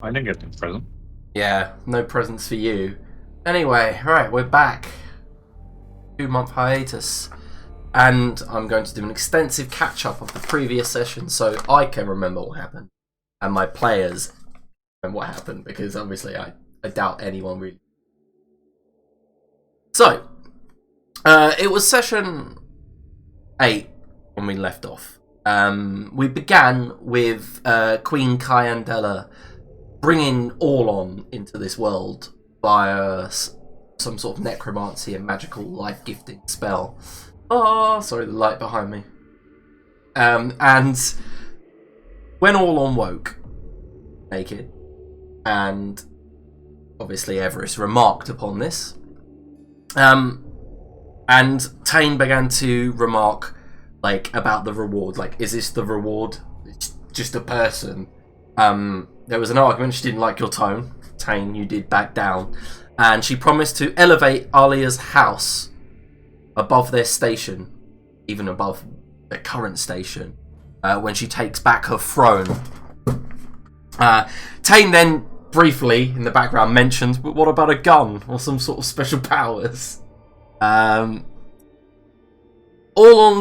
I didn't get the present. Yeah, no presents for you. Anyway, right, we're back. 2-month hiatus. And I'm going to do an extensive catch-up of the previous session so I can remember what happened. And my players and what happened, because obviously I doubt anyone really. So, it was session 8 when we left off. We began with Queen Kyandela bringing Orlon into this world via some sort of necromancy and magical life-gifting spell. Oh, sorry, the light behind me. And when Orlon woke, naked, and obviously Everest remarked upon this, and Tane began to remark, like, about the reward. Like, is this the reward? It's just a person. There was an argument. She didn't like your tone. Tane, you did back down. And she promised to elevate Alia's house above their station, even above their current station, when she takes back her throne. Tane then briefly, in the background, mentioned, but what about a gun or some sort of special powers? Orlon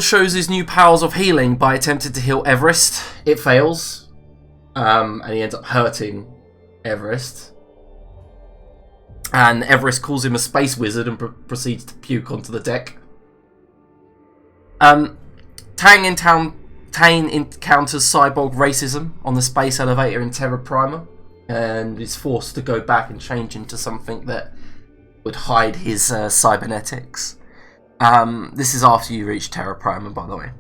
shows his new powers of healing by attempting to heal Everest. It fails, and he ends up hurting Everest. And Everest calls him a space wizard and proceeds to puke onto the deck. Tane encounters cyborg racism on the space elevator in Terra Prima and is forced to go back and change into something that would hide his cybernetics. This is after you reach Terra Prima, by the way.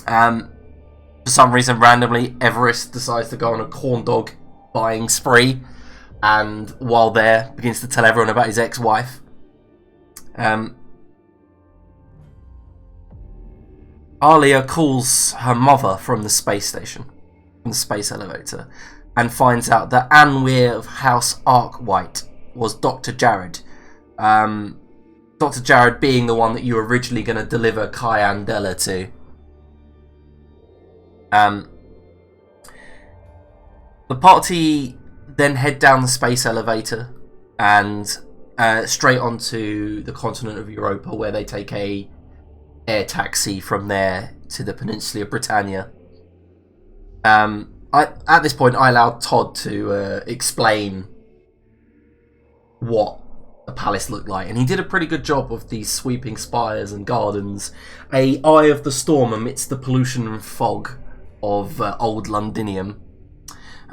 For some reason, randomly, Everest decides to go on a corn dog buying spree, and while there, begins to tell everyone about his ex-wife. Alia calls her mother from the space station, from the space elevator, and finds out that Anweir of House Arkwhite was Dr. Jared. Dr. Jared being the one that you were originally going to deliver Kyandela to. The party then head down the space elevator and straight onto the continent of Europa, where they take a air taxi from there to the peninsula of Britannia. At this point, I allowed Todd to explain what the palace looked like, and he did a pretty good job of these sweeping spires and gardens, a eye of the storm amidst the pollution and fog of old Londinium.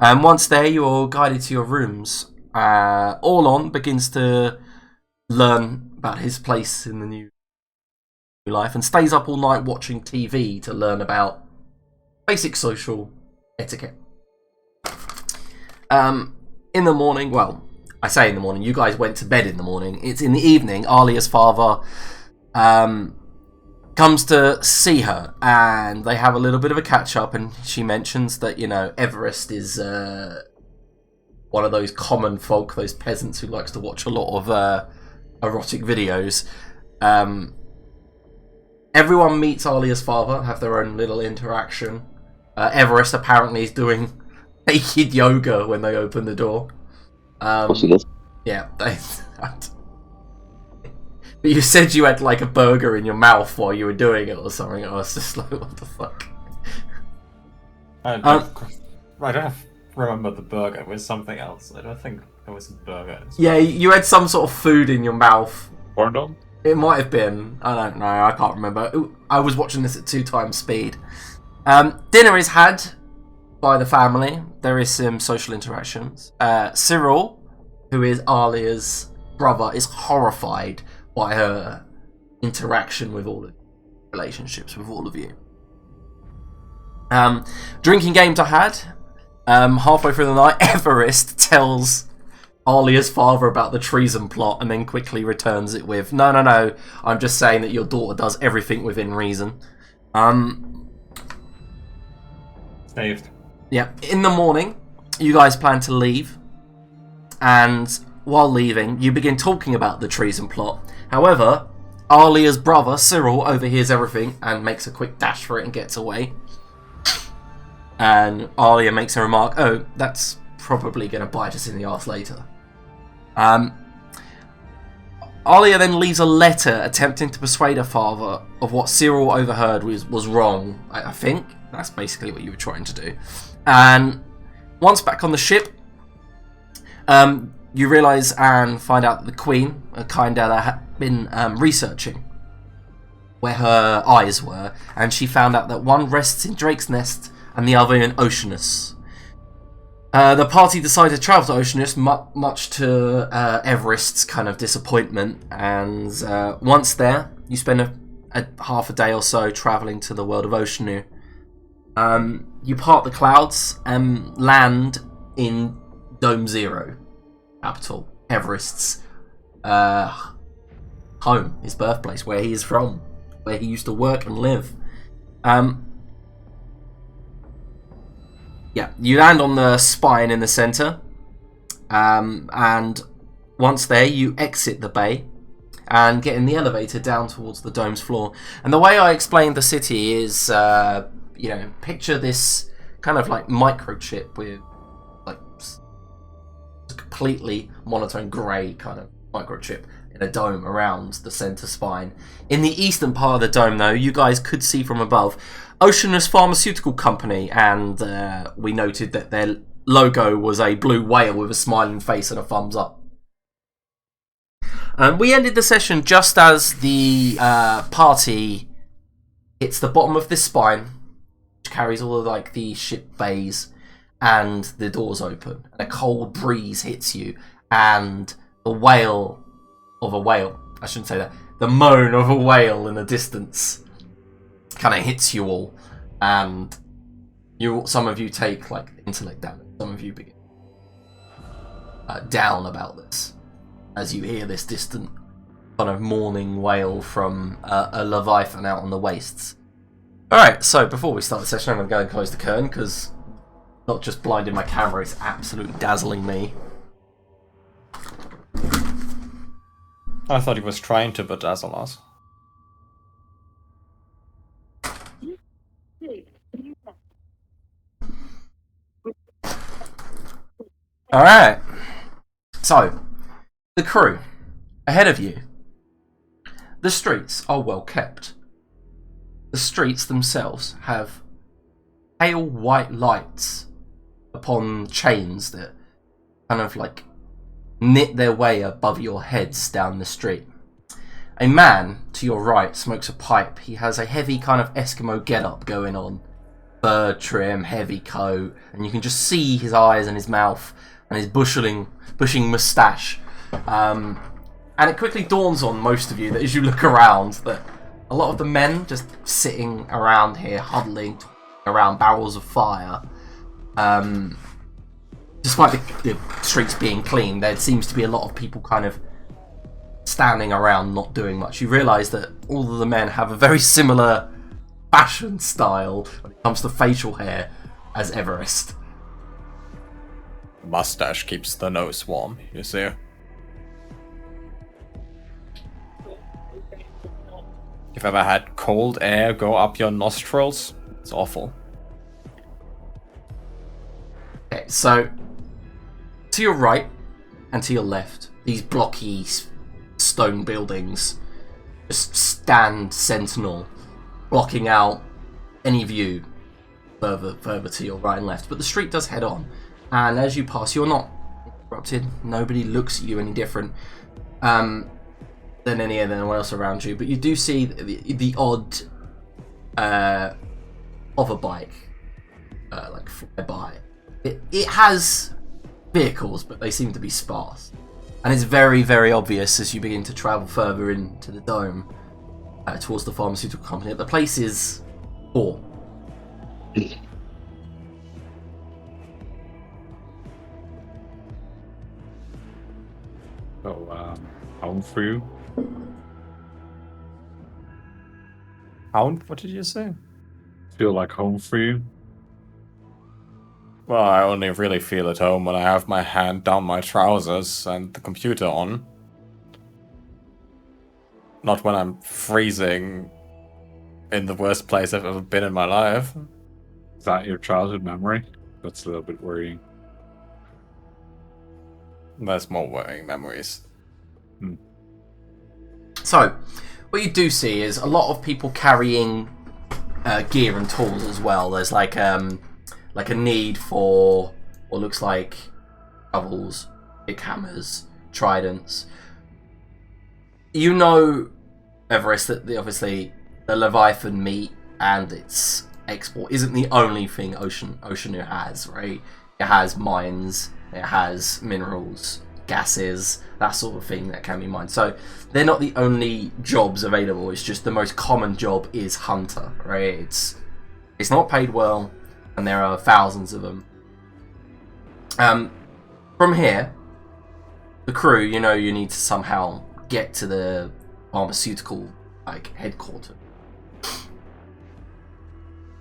And once there, you're guided to your rooms. Orlon begins to learn about his place in the new life and stays up all night watching TV to learn about basic social etiquette. In the morning, well, I say in the morning, you guys went to bed in the morning. It's in the evening, Alia's father comes to see her, and they have a little bit of a catch-up, and she mentions that, you know, Everest is one of those common folk, those peasants who likes to watch a lot of erotic videos. Everyone meets Alia's father, have their own little interaction. Everest apparently is doing naked yoga when they open the door. Of course he does. Yeah, but you said you had like a burger in your mouth while you were doing it or something. I was just like, what the fuck? I don't remember the burger. It was something else. I don't think it was a burger. Yeah, you had some sort of food in your mouth. Corn dog? It might have been. I don't know. I can't remember. I was watching this at 2 times speed. Dinner is had by the family. There is some social interactions. Cyril, who is Alia's brother, is horrified by her interaction with all of relationships with all of you. Drinking games are had. Halfway through the night, Everest tells Alia's father about the treason plot and then quickly returns it with, no, I'm just saying that your daughter does everything within reason. Saved. Yeah. In the morning, you guys plan to leave, and while leaving, you begin talking about the treason plot. However, Alia's brother, Cyril, overhears everything and makes a quick dash for it and gets away. And Alia makes a remark, oh, that's probably going to bite us in the arse later. Alia then leaves a letter attempting to persuade her father of what Cyril overheard was wrong. I think that's basically what you were trying to do. And once back on the ship, you realise and find out that the Queen, Kyndela, had been researching where her eyes were, and she found out that one rests in Drake's Nest and the other in Oceanus. The party decided to travel to Oceanus, much to Everest's kind of disappointment, and once there, you spend a half a day or so travelling to the world of Oceanu. You part the clouds and land in Dome Zero, capital, Everest's home, his birthplace, where he is from, where he used to work and live. Yeah, you land on the spine in the centre, and once there, you exit the bay and get in the elevator down towards the dome's floor. And the way I explained the city is, picture this kind of like microchip with like completely monotone grey kind of microchip in a dome around the centre spine. In the eastern part of the dome, though, you guys could see from above Oceanus Pharmaceutical Company, and we noted that their logo was a blue whale with a smiling face and a thumbs up. We ended the session just as the party hits the bottom of this spine, which carries all of like the ship bays, and the doors open, and a cold breeze hits you, and the wail of a whale, I shouldn't say that, the moan of a whale in the distance kind of hits you all, and some of you take like intellect damage, some of you begin down about this as you hear this distant kind of mourning wail from a leviathan out on the wastes. Alright, so before we start the session, I'm going to go and close the curtain, because not just blinding my camera, it's absolutely dazzling me. I thought he was trying to bedazzle us. Alright, so, the crew, ahead of you. The streets are well kept. The streets themselves have pale white lights upon chains that kind of like knit their way above your heads down the street. A man to your right smokes a pipe. He has a heavy kind of Eskimo get-up going on. Fur trim, heavy coat, and you can just see his eyes and his mouth and his bushing moustache. And it quickly dawns on most of you that as you look around, that a lot of the men just sitting around here, huddling around barrels of fire. Despite the streets being clean, there seems to be a lot of people kind of standing around not doing much. You realise that all of the men have a very similar fashion style when it comes to facial hair as Everest. Mustache keeps the nose warm, you see. You've ever had cold air go up your nostrils? It's awful. Okay, so to your right and to your left, these blocky stone buildings just stand sentinel, blocking out any view further to your right and left. But the street does head on, and as you pass, you're not interrupted. Nobody looks at you any different than anyone else around you. But you do see the odd hover bike, like fly by. It has vehicles, but they seem to be sparse. And it's very, very obvious as you begin to travel further into the dome towards the pharmaceutical company that the place is poor. So, home for you? Hound? What did you say? Feel like home for you? Well, I only really feel at home when I have my hand down my trousers and the computer on. Not when I'm freezing in the worst place I've ever been in my life. Is that your childhood memory? That's a little bit worrying. There's more worrying memories. So, what you do see is a lot of people carrying gear and tools as well. There's like a need for what looks like shovels, big hammers, tridents. You know, Everest, that obviously the Leviathan meat and its export isn't the only thing Oceanu has, right? It has mines, it has minerals, gases, that sort of thing that can be mined. So they're not the only jobs available. It's just the most common job is hunter, right? It's not paid well, and there are thousands of them. From here, the crew, you know, you need to somehow get to the pharmaceutical headquarters.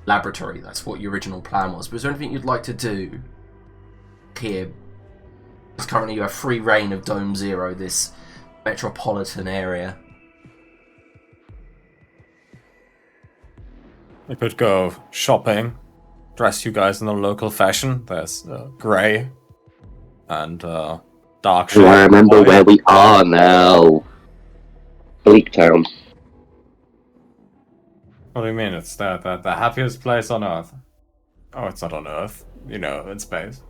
Laboratory, that's what your original plan was. But is there anything you'd like to do here? Because currently you have free reign of Dome Zero, this metropolitan area. We could go shopping, dress you guys in a local fashion. There's grey and dark shade. I remember where we are now. Bleak Town. What do you mean? It's the happiest place on Earth. Oh, it's not on Earth. You know, in space.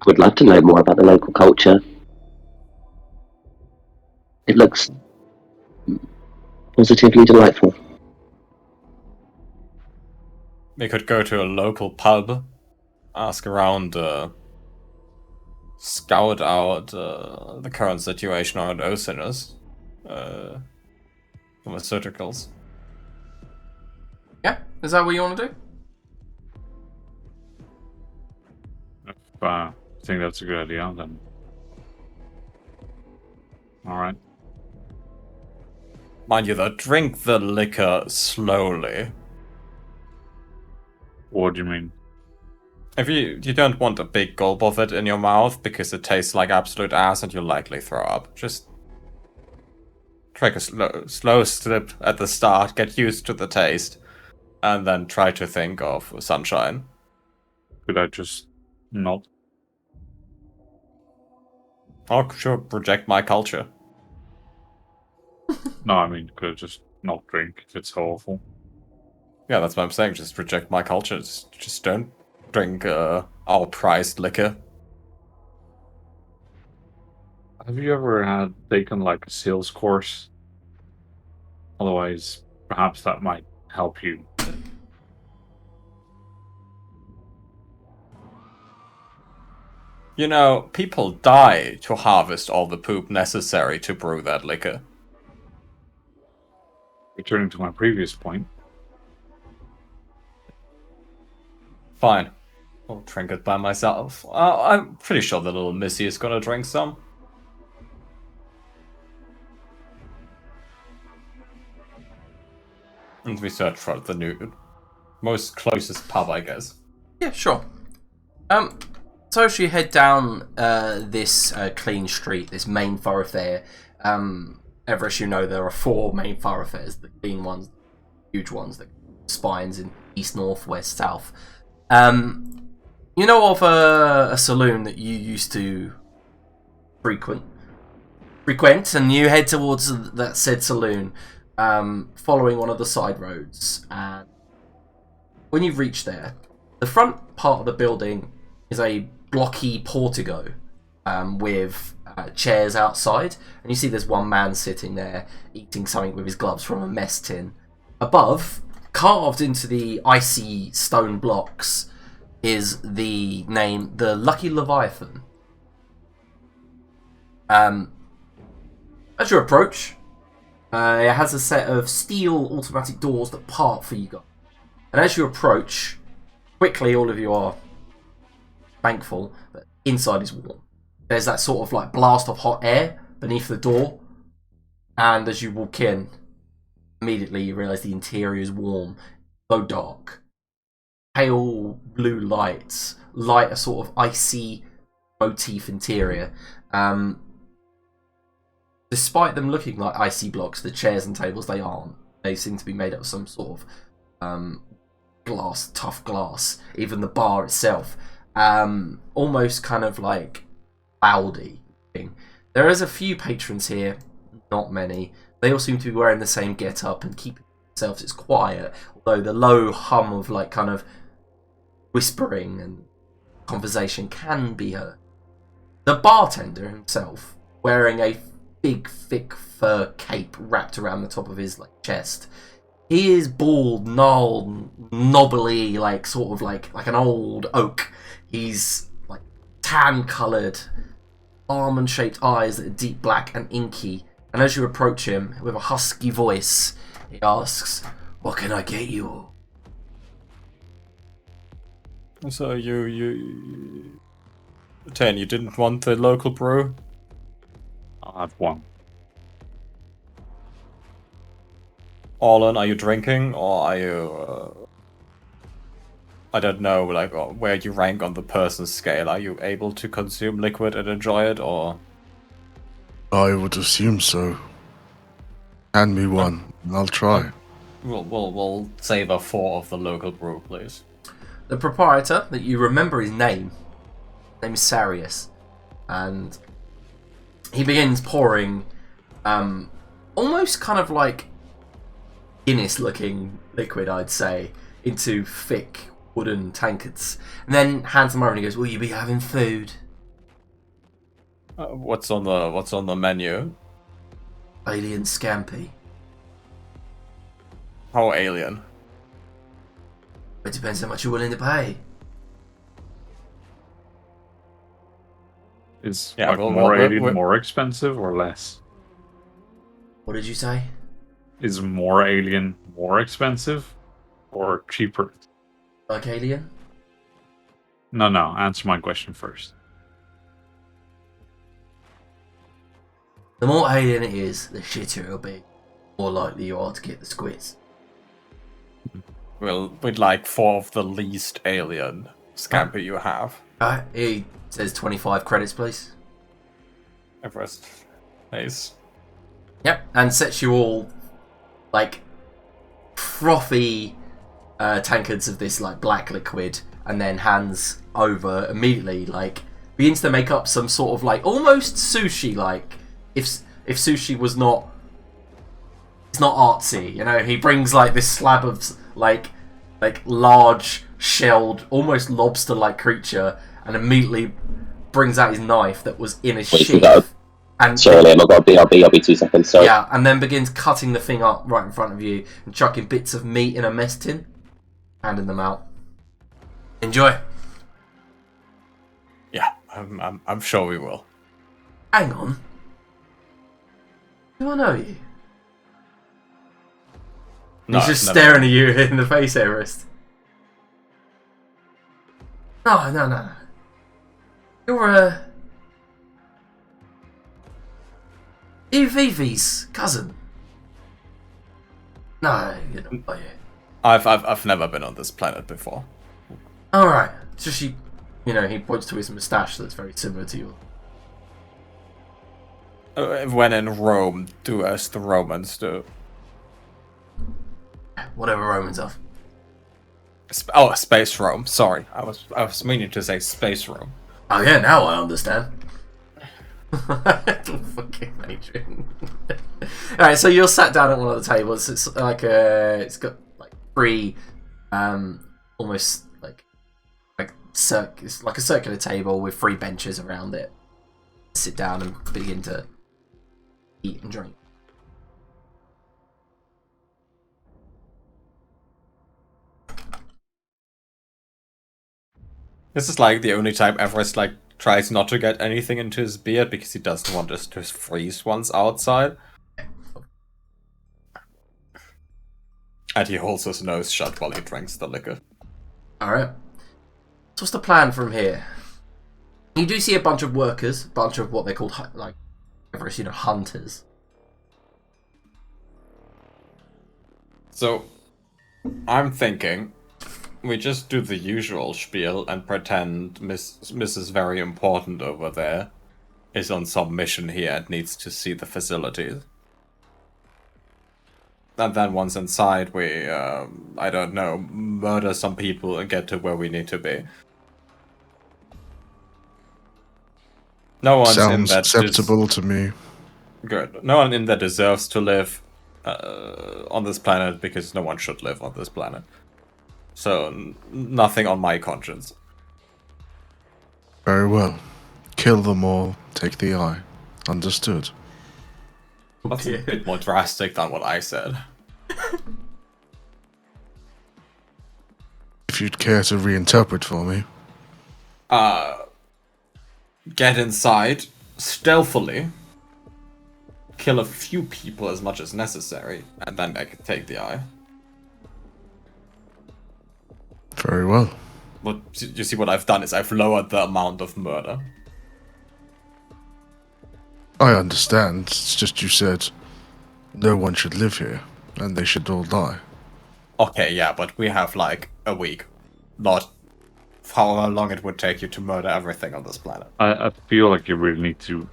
Would love to know more about the local culture. It looks positively delightful. We could go to a local pub, ask around, scout out the current situation on Oceanus, pharmaceuticals. Yeah, is that what you want to do? If I think that's a good idea, then. Alright. Mind you, though, drink the liquor slowly. What do you mean? If you don't want a big gulp of it in your mouth because it tastes like absolute ass and you'll likely throw up. Just take a slow sip at the start, get used to the taste, and then try to think of sunshine. Could I just not? Oh, sure, reject my culture. No, I mean, could I just not drink if it's so awful? Yeah, that's what I'm saying. Just reject my culture. Just don't drink our prized liquor. Have you ever taken like a sales course? Otherwise, perhaps that might help you. You know, people die to harvest all the poop necessary to brew that liquor. Returning to my previous point, Fine. I'll drink it by myself. I'm pretty sure the little missy is gonna drink some. And we search for the new, most closest pub, I guess. Yeah, sure. So as you head down this clean street, this main thoroughfare, Everest, you know there are 4 main thoroughfares, the clean ones, huge ones, the spines in east, north, west, south. You know of a saloon that you used to frequent, and you head towards that said saloon, following one of the side roads. And when you reach there, the front part of the building is a blocky portico with chairs outside, and you see there's one man sitting there eating something with his gloves from a mess tin. Above, carved into the icy stone blocks, is the name, the Lucky Leviathan. As you approach, it has a set of steel automatic doors that part for you guys. And as you approach, quickly all of you are thankful that inside is warm. There's that sort of like blast of hot air beneath the door, and as you walk in, immediately you realise the interior is warm, though dark. Pale blue lights light a sort of icy motif interior. Despite them looking like icy blocks, the chairs and tables, they aren't. They seem to be made out of some sort of glass, tough glass. Even the bar itself, almost kind of like cloudy thing. There is a few patrons here, not many. They all seem to be wearing the same get-up and keeping themselves. It's quiet, although the low hum of like kind of whispering and conversation can be heard. The bartender himself, wearing a big, thick fur cape wrapped around the top of his like chest. He is bald, gnarled, knobbly, like sort of like an old oak. He's like tan-coloured, almond-shaped eyes that are deep black and inky. And as you approach him with a husky voice, he asks, "What can I get you?" So you... Ten, you didn't want the local brew? I'll have one. Orlan, are you drinking, or are you... I don't know, like, where you rank on the person scale. Are you able to consume liquid and enjoy it, or... I would assume so. Hand me one, and I'll try. We'll savor 4 of the local brew, please. The proprietor, that you remember his name is Sarius, and he begins pouring almost kind of like Guinness-looking liquid, I'd say, into thick wooden tankards, and then hands them over and he goes, "Will you be having food?" What's on the menu? Alien scampi. How alien? It depends how much you're willing to pay. Is Yeah, like well, more well, alien well- more expensive or less? What did you say? Is more alien more expensive or cheaper? Like alien? No, answer my question first. The more alien it is, the shitter it'll be. More likely you are to get the squids. Well, we'd like 4 of the least alien scampi you have. He says 25 credits, please. Everest. Nice. Yep, and sets you all like frothy tankards of this like black liquid, and then hands over immediately, like begins to make up some sort of like almost sushi, like if sushi was not, it's not artsy, you know. He brings like this slab of like large shelled, almost lobster-like creature, and immediately brings out his knife that was in a Wait, you sheath. go. And Sorry, Liam, I've got a BRB. I'll be 2 seconds. Sorry. yeah, and then begins cutting the thing up right in front of you and chucking bits of meat in a mess tin, handing them out. Enjoy. Yeah, I'm sure we will. Hang on. Do I know you? No, He's just never. staring at you in the face, Everest. No. You're Vivi's cousin. No, you're not, are you? I've never been on this planet before. Alright. So she, he points to his moustache that's very similar to yours. When in Rome, do as the Romans do. Whatever Romans are. Space Rome. Sorry, I was meaning to say Space Rome. Oh yeah, now I understand. Fucking Adrian. Alright, so you're sat down at one of the tables. It's like it's got like 3 almost it's like a circular table with 3 benches around it. Sit down and begin to eat and drink. This is like the only time Everest tries not to get anything into his beard because he doesn't want us to freeze once outside. And he holds his nose shut while he drinks the liquor. Alright. So what's the plan from here? You do see a bunch of workers, a bunch of what they're called, like, Everest, hunters. So, I'm thinking we just do the usual spiel and pretend Mrs. Very Important over there is on some mission here and needs to see the facilities. And then once inside, we, I don't know, murder some people and get to where we need to be. No one's in Sounds that acceptable to me. good. No one in there deserves to live on this planet because no one should live on this planet. So nothing on my conscience. Very well. Kill them all. Take the eye. Understood. That's a bit more drastic than what I said. If you'd care to reinterpret for me. Get inside stealthily, kill a few people as much as necessary, and then I can take the eye. Very well. But you see, what I've done is I've lowered the amount of murder. I understand. It's just you said no one should live here, and they should all die. Okay, yeah, but we have like a week, not how long it would take you to murder everything on this planet. I feel like you really need to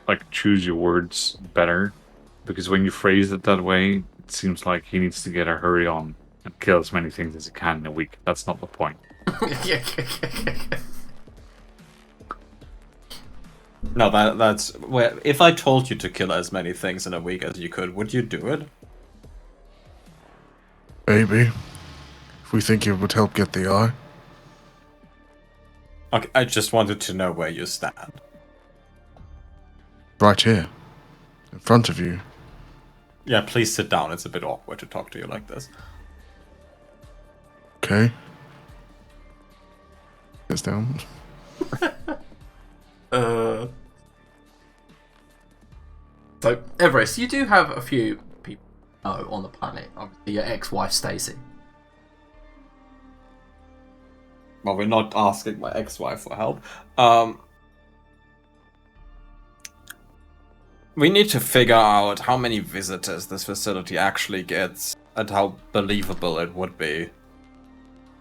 like choose your words better, because when you phrase it that way, it seems like he needs to get a hurry on and kill as many things as he can in a week. That's not the point. No, that's where. If I told you to kill as many things in a week as you could, would you do it? Maybe. If we think it would help get the eye. Okay, I just wanted to know where you stand. Right here. In front of you. Yeah, please sit down. It's a bit awkward to talk to you like this. Okay. Gets down. So, Everest, you do have a few people on the planet. Obviously, your ex-wife Stacy. Well, we're not asking my ex-wife for help. We need to figure out how many visitors this facility actually gets and how believable it would be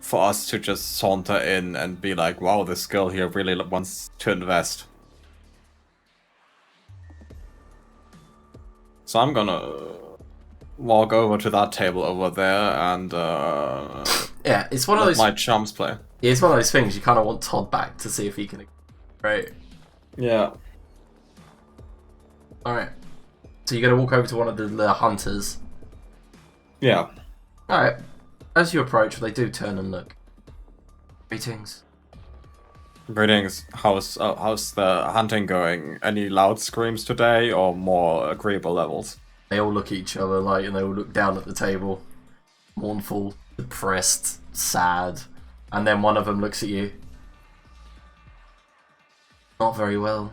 for us to just saunter in and be like, wow, this girl here really wants to invest. So I'm gonna walk over to that table over there and Yeah, it's one of let those. my chums play. Yeah, it's one of those things you kind of want Todd back to see if he can. Right. Yeah. All right. So you're gonna walk over to one of the hunters. Yeah. All right. As you approach, they do turn and look. Greetings. Greetings. How's the hunting going? Any loud screams today, or more agreeable levels? They all look at each other and they all look down at the table, mournful, depressed, sad, and then one of them looks at you. Not very well.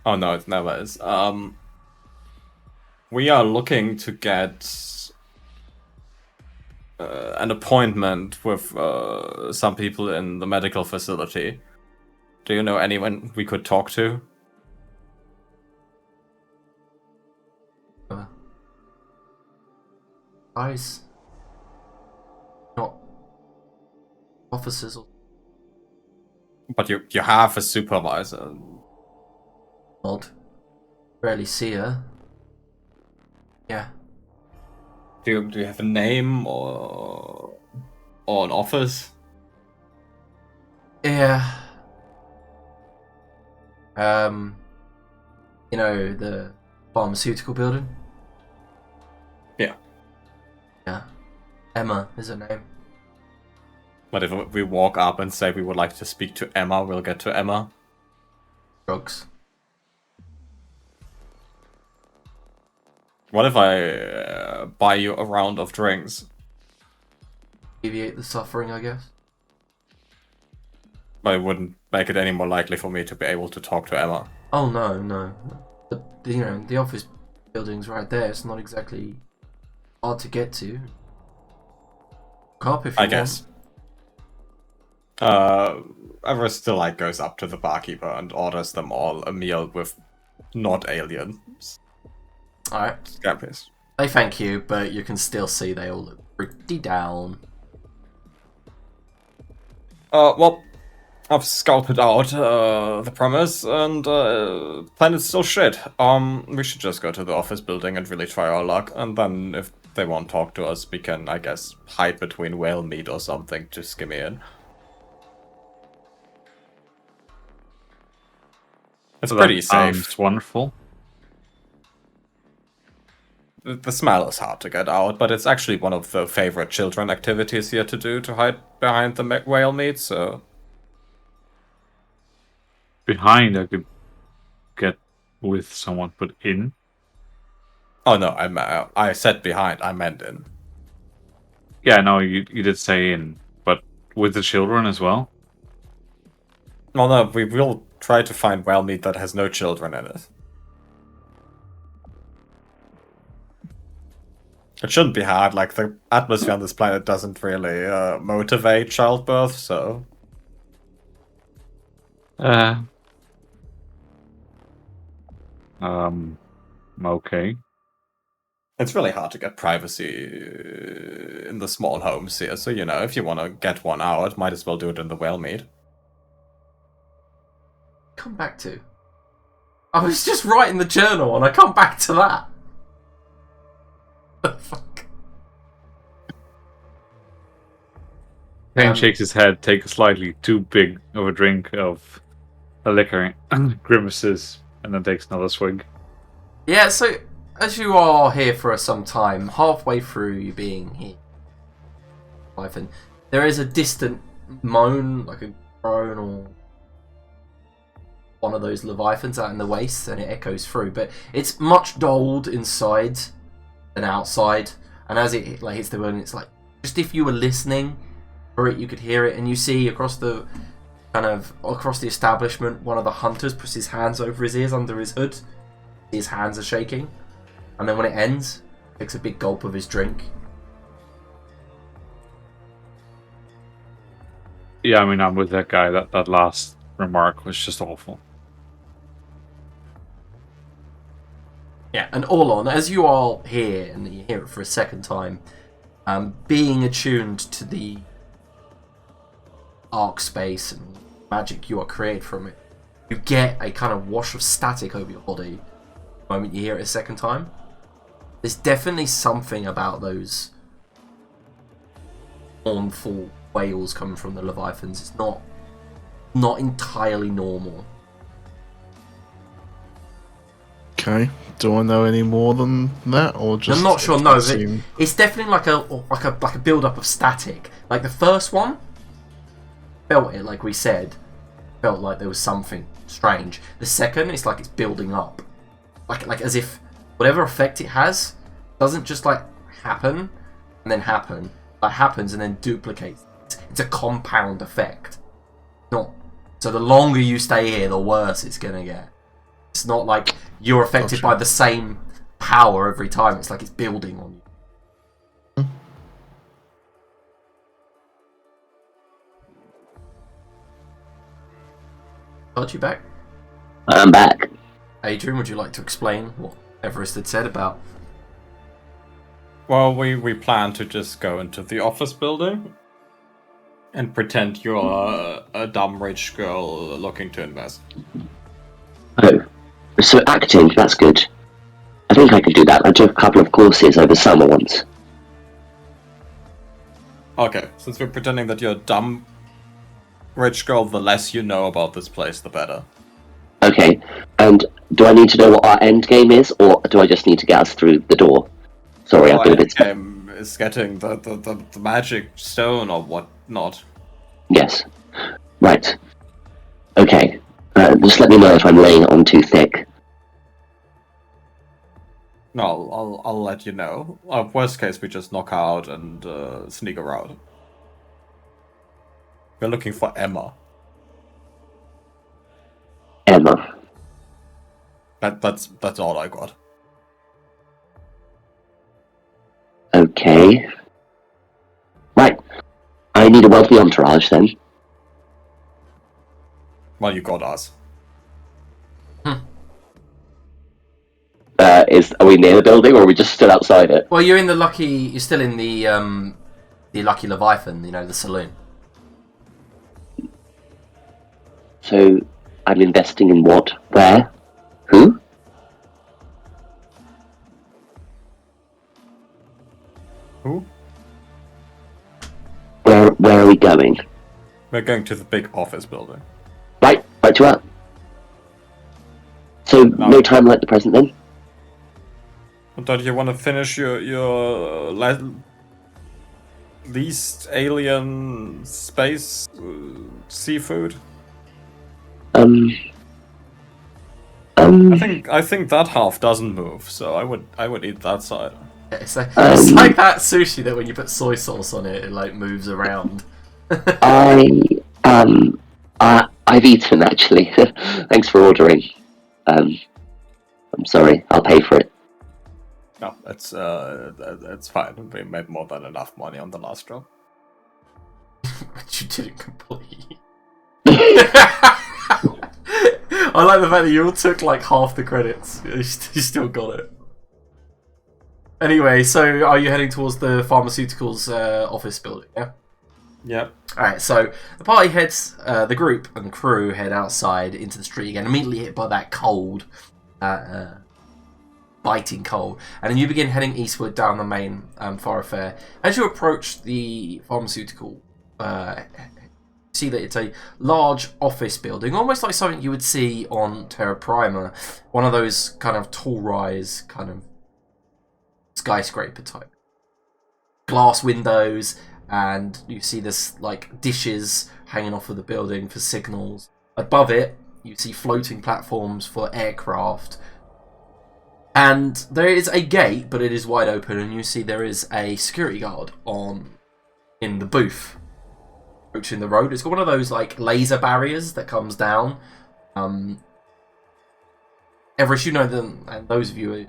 Oh no, it never is. We are looking to get an appointment with some people in the medical facility. Do you know anyone we could talk to? Guys, not officers or But you have a supervisor. odd. Rarely see her. Yeah. Do you have a name or an office? Yeah. You know, the pharmaceutical building? Yeah. Yeah. Emma is her name. But if we walk up and say we would like to speak to Emma, we'll get to Emma. Drugs. What if I buy you a round of drinks? Alleviate the suffering, I guess. But it wouldn't make it any more likely for me to be able to talk to Emma. Oh no. The office building's right there. It's not exactly hard to get to. Cop if you I guess. Everest still goes up to the barkeeper and orders them all a meal with not aliens. Alright. Scampies. They thank you, but you can still see they all look pretty down. Well, I've scouted out the premise, and planet's still shit. We should just go to the office building and really try our luck, and then if they won't talk to us, we can, I guess, hide between whale meat or something to skim in. It's So pretty that safe. sounds wonderful. The smell is hard to get out, but it's actually one of the favorite children activities here to do, to hide behind the whale meat, so... Behind, I could get with someone, but in. Oh no, I said behind, I meant in. Yeah, no, you did say in, but with the children as well. Well, no, we will try to find whale meat that has no children in it. It shouldn't be hard, like, the atmosphere on this planet doesn't really motivate childbirth, so... Okay. It's really hard to get privacy in the small homes here, so, you know, if you want to get one out, might as well do it in the whale meat. Come back to. I was just writing the journal and I come back to that. The fuck? Kane shakes his head, takes slightly too big of a drink of a liquor, grimaces, and then takes another swig. Yeah, so as you are here for some time, halfway through you being here, Ivan, there is a distant moan, like a groan or one of those leviathans out in the wastes, and it echoes through. But it's much dulled inside than outside, and as it hits the moon, it's like just if you were listening for it, you could hear it, and you see across the establishment, one of the hunters puts his hands over his ears under his hood. His hands are shaking, and then when it ends, takes a big gulp of his drink. Yeah, I mean, I'm with that guy. That last remark was just awful. Yeah, and all on, as you are here, and you hear it for a second time, being attuned to the arc space and magic you are created from it, you get a kind of wash of static over your body the moment you hear it a second time. There's definitely something about those mournful wails coming from the leviathans. It's not entirely normal. Okay. Do I know any more than that, or just? I'm not sure. No, seem... it's definitely like a build up of static. Like the first one, felt it like we said, felt like there was something strange. The second, it's like it's building up, like as if whatever effect it has doesn't just like happen and then happen, like happens and then duplicates. It's a compound effect. Not so the longer you stay here, the worse it's gonna get. It's not like you're affected by the same power every time. It's like it's building on you. Got you back? I'm back. Adrian, would you like to explain what Everest had said about... Well, we plan to just go into the office building and pretend you're a dumb rich girl looking to invest. Oh, so acting, that's good. I think I could do that. I took a couple of courses over summer once. Okay, since we're pretending that you're a dumb rich girl, the less you know about this place, the better. Okay, and do I need to know what our end game is, or do I just need to get us through the door? Sorry, I've been a bit... Is getting the magic stone or whatnot. Yes. Right. Okay. Just let me know if I'm laying it on too thick. No, I'll let you know. Worst case, we just knock her out and sneak her out. We're looking for Emma. Emma. That's all I got. Okay. Right. I need a wealthy entourage then. Well, you got us. Are we near the building, or are we just still outside it? Well, you're still in the Lucky Leviathan, you know, the saloon. So, I'm investing in what? Where? Who? Who? Where are we going? We're going to the big office building. Right you up. So No. no time like the present then? Don't you want to finish your least alien space seafood? I think that half doesn't move, so I would eat that side. Yeah, it's like that sushi that when you put soy sauce on it, it like moves around. I've eaten actually. Thanks for ordering. I'm sorry, I'll pay for it. No, it's fine. We made more than enough money on the last job. But you didn't complete. I like the fact that you all took like half the credits. You still got it. Anyway, so are you heading towards the pharmaceuticals office building? Yeah. Yep. Alright, so the party heads, the group and the crew head outside into the street again, immediately hit by that cold, biting cold, and then you begin heading eastward down the main thoroughfare. As you approach the pharmaceutical, see that it's a large office building, almost like something you would see on Terra Prima, one of those kind of tall rise, kind of skyscraper type. Glass windows, and you see this like dishes hanging off of the building for signals. Above it, you see floating platforms for aircraft. And there is a gate, but it is wide open, and you see there is a security guard in the booth approaching the road. It's got one of those like laser barriers that comes down. Everest, you know them, and those of you who are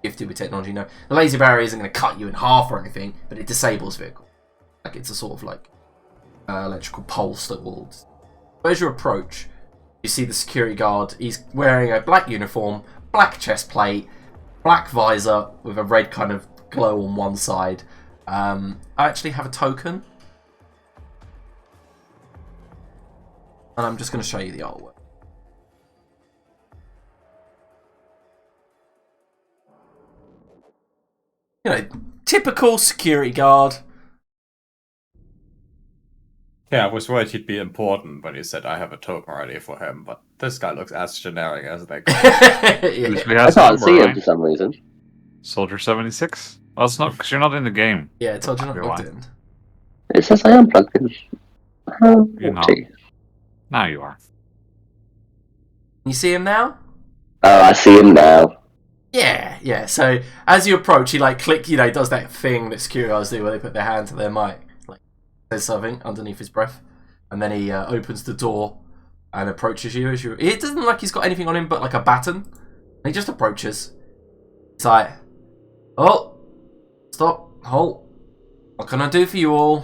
gifted with technology know the laser barrier isn't going to cut you in half or anything, but it disables vehicles. Like it's a sort of like electrical pulse that will. But as you approach, you see the security guard. He's wearing a black uniform, black chest plate, black visor with a red kind of glow on one side. I actually have a token, and I'm just going to show you the artwork. You know, typical security guard. Yeah, I was worried he'd be important when you said I have a token ready for him, but this guy looks as generic as they go. Yeah. Usually I has a can't number, see him right? for some reason. Soldier 76? Well, it's not because you're not in the game. Yeah, I told you not You're logged lying. in. It says I am plugged in. How You're not. naughty. Now you are. You see him now? Oh, I see him now. Yeah. So as you approach, he like click, he does that thing that security guards do where they put their hand to their mic, like says something underneath his breath, and then he opens the door and approaches you. It doesn't look like he's got anything on him but like a baton. He just approaches. It's like, oh, stop, halt. What can I do for you all?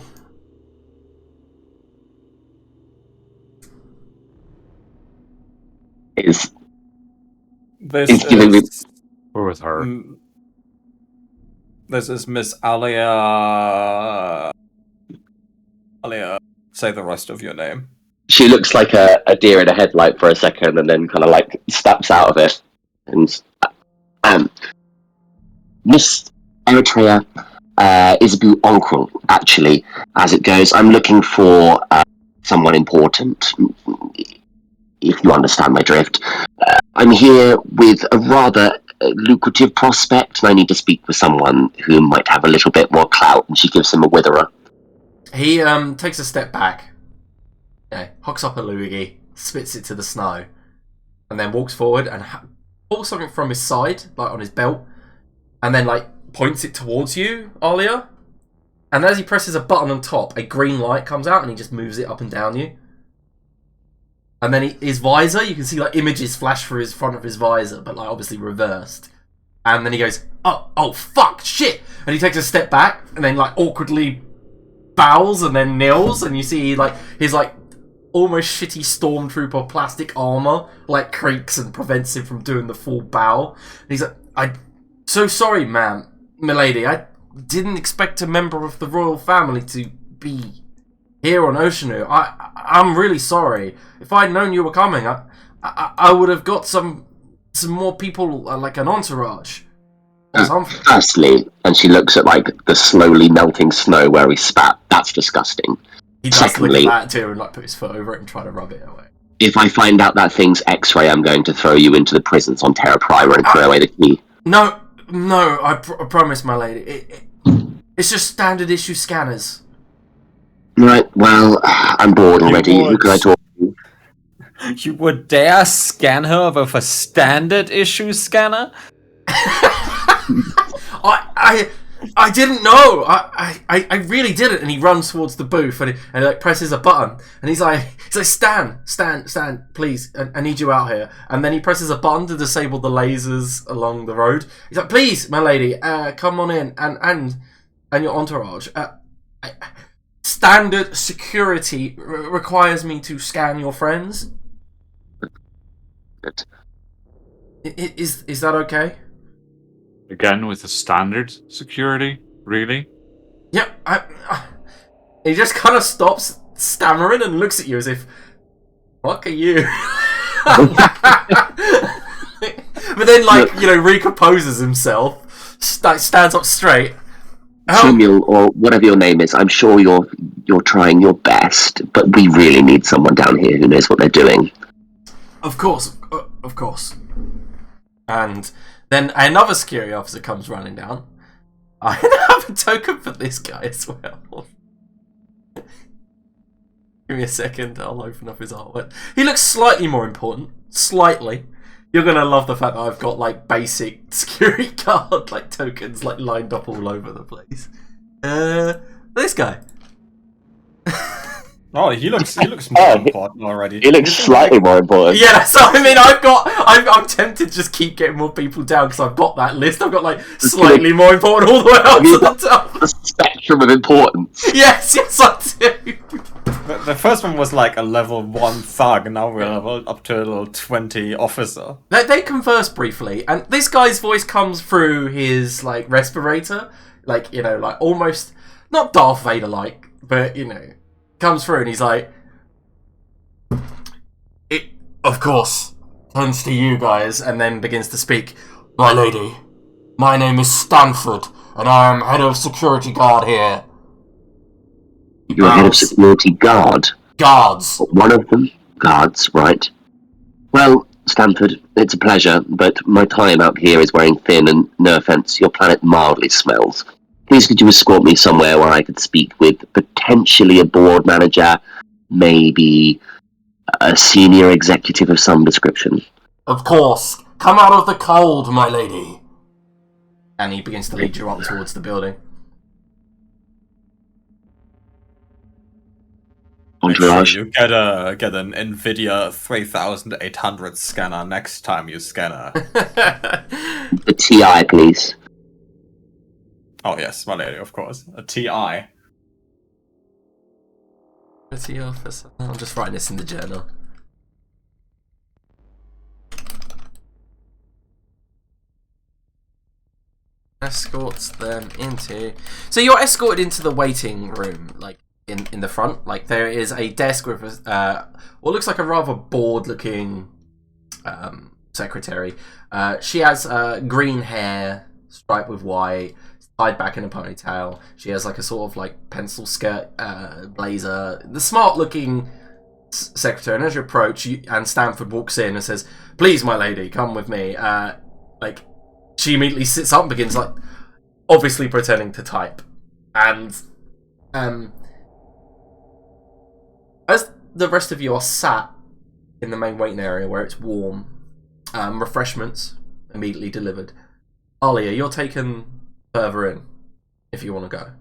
It's This giving me. is We're with her. this is Miss Alia. Alia, say the rest of your name. She looks like a deer in a headlight for a second, and then kind of like steps out of it. And Miss Eritrea is a uncle, actually, as it goes. I'm looking for someone important, if you understand my drift. I'm here with a rather lucrative prospect, and I need to speak with someone who might have a little bit more clout, and she gives him a witherer. He takes a step back, hooks up a loogie, spits it to the snow, and then walks forward and pulls something from his side, like on his belt, and then like points it towards you, Alia. And as he presses a button on top, a green light comes out, and he just moves it up and down you. And then his visor, you can see like images flash through his front of his visor, but like obviously reversed. And then he goes, oh fuck, shit! And he takes a step back, and then like awkwardly bows and then kneels, and you see like his like almost shitty stormtrooper plastic armor like creaks and prevents him from doing the full bow. And he's like, I'm so sorry, ma'am, milady. I didn't expect a member of the royal family to be here on Oceanu. I'm really sorry. If I'd known you were coming, I would have got some more people, like an entourage. Firstly, and she looks at like the slowly melting snow where he spat. That's disgusting. He does Secondly, look at that too and like put his foot over it and try to rub it away. If I find out that thing's X-ray, I'm going to throw you into the prisons on Terra Prima and throw away the key. No, I promise, my lady. It's just standard issue scanners. Right, well, I'm bored already. Who can I talk to? You would dare scan her with a standard issue scanner? I didn't know. I really didn't. And he runs towards the booth and he like presses a button and he's like Stan, please, I need you out here. And then he presses a button to disable the lasers along the road. He's like, please, my lady, come on in and your entourage. Standard security requires me to scan your friends. Good. Is that okay? Again, with the standard security, really? Yeah, he just kind of stops stammering and looks at you as if, fuck are you? But then, recomposes himself, stands up straight. Samuel, or whatever your name is, I'm sure you're trying your best, but we really need someone down here who knows what they're doing. Of course. And then another security officer comes running down. I have a token for this guy as well. Give me a second, I'll open up his artwork. He looks slightly more important. Slightly. You're gonna love the fact that I've got basic security guard tokens lined up all over the place. This guy. Oh, he looks more important already. He looks slightly more important. Yeah, so I mean, I'm tempted to just keep getting more people down because I've got that list. I've got slightly more important all the way up to the top. The spectrum of importance. Yes, I do. The first one was a level 1 thug, and now we're level up to a level 20 officer. They converse briefly, and this guy's voice comes through his respirator, almost not Darth Vader but comes through, and he's like, "It, of course, turns to you guys," and then begins to speak. My lady, my name is Stanford, and I am head of security guard here. You're head of security guard? Guards. One of them? Guards, right. Well, Stanford, it's a pleasure, but my time out here is wearing thin, and no offense, your planet mildly smells. Please could you escort me somewhere where I could speak with potentially a board manager, maybe a senior executive of some description? Of course. Come out of the cold, my lady. And he begins to lead you up towards the building. Make sure you get an NVIDIA 3800 scanner next time you scan her. The TI, please. Oh yes, my lady, of course. A TI. City officer. I'm just writing this in the journal. Escorts them into... So you're escorted into the waiting room, in the front. There is a desk with what looks like a rather bored-looking secretary. She has green hair, striped with white, tied back in a ponytail. She has a sort of pencil skirt, blazer. The smart-looking secretary. And as you approach, and Stanford walks in and says, "Please, my lady, come with me." She immediately sits up and begins obviously pretending to type. And as the rest of you are sat in the main waiting area where it's warm, refreshments immediately delivered. Alia, you're taken further in if you want to go.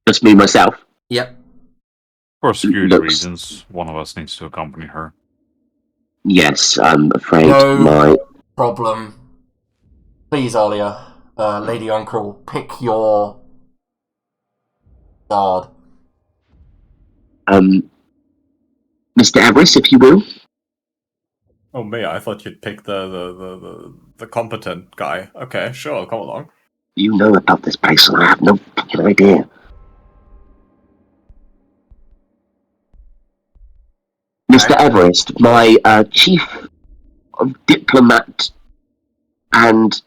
Just me, myself? Yep. For security reasons, one of us needs to accompany her. Yes, I'm afraid No problem. Please, Alia, Lady Uncle, pick your guard. Mr. Everest, if you will. Oh me, I thought you'd pick the competent guy. Okay, sure, come along. You know about this place, and I have no fucking idea. Mr. Everest, my chief of diplomat and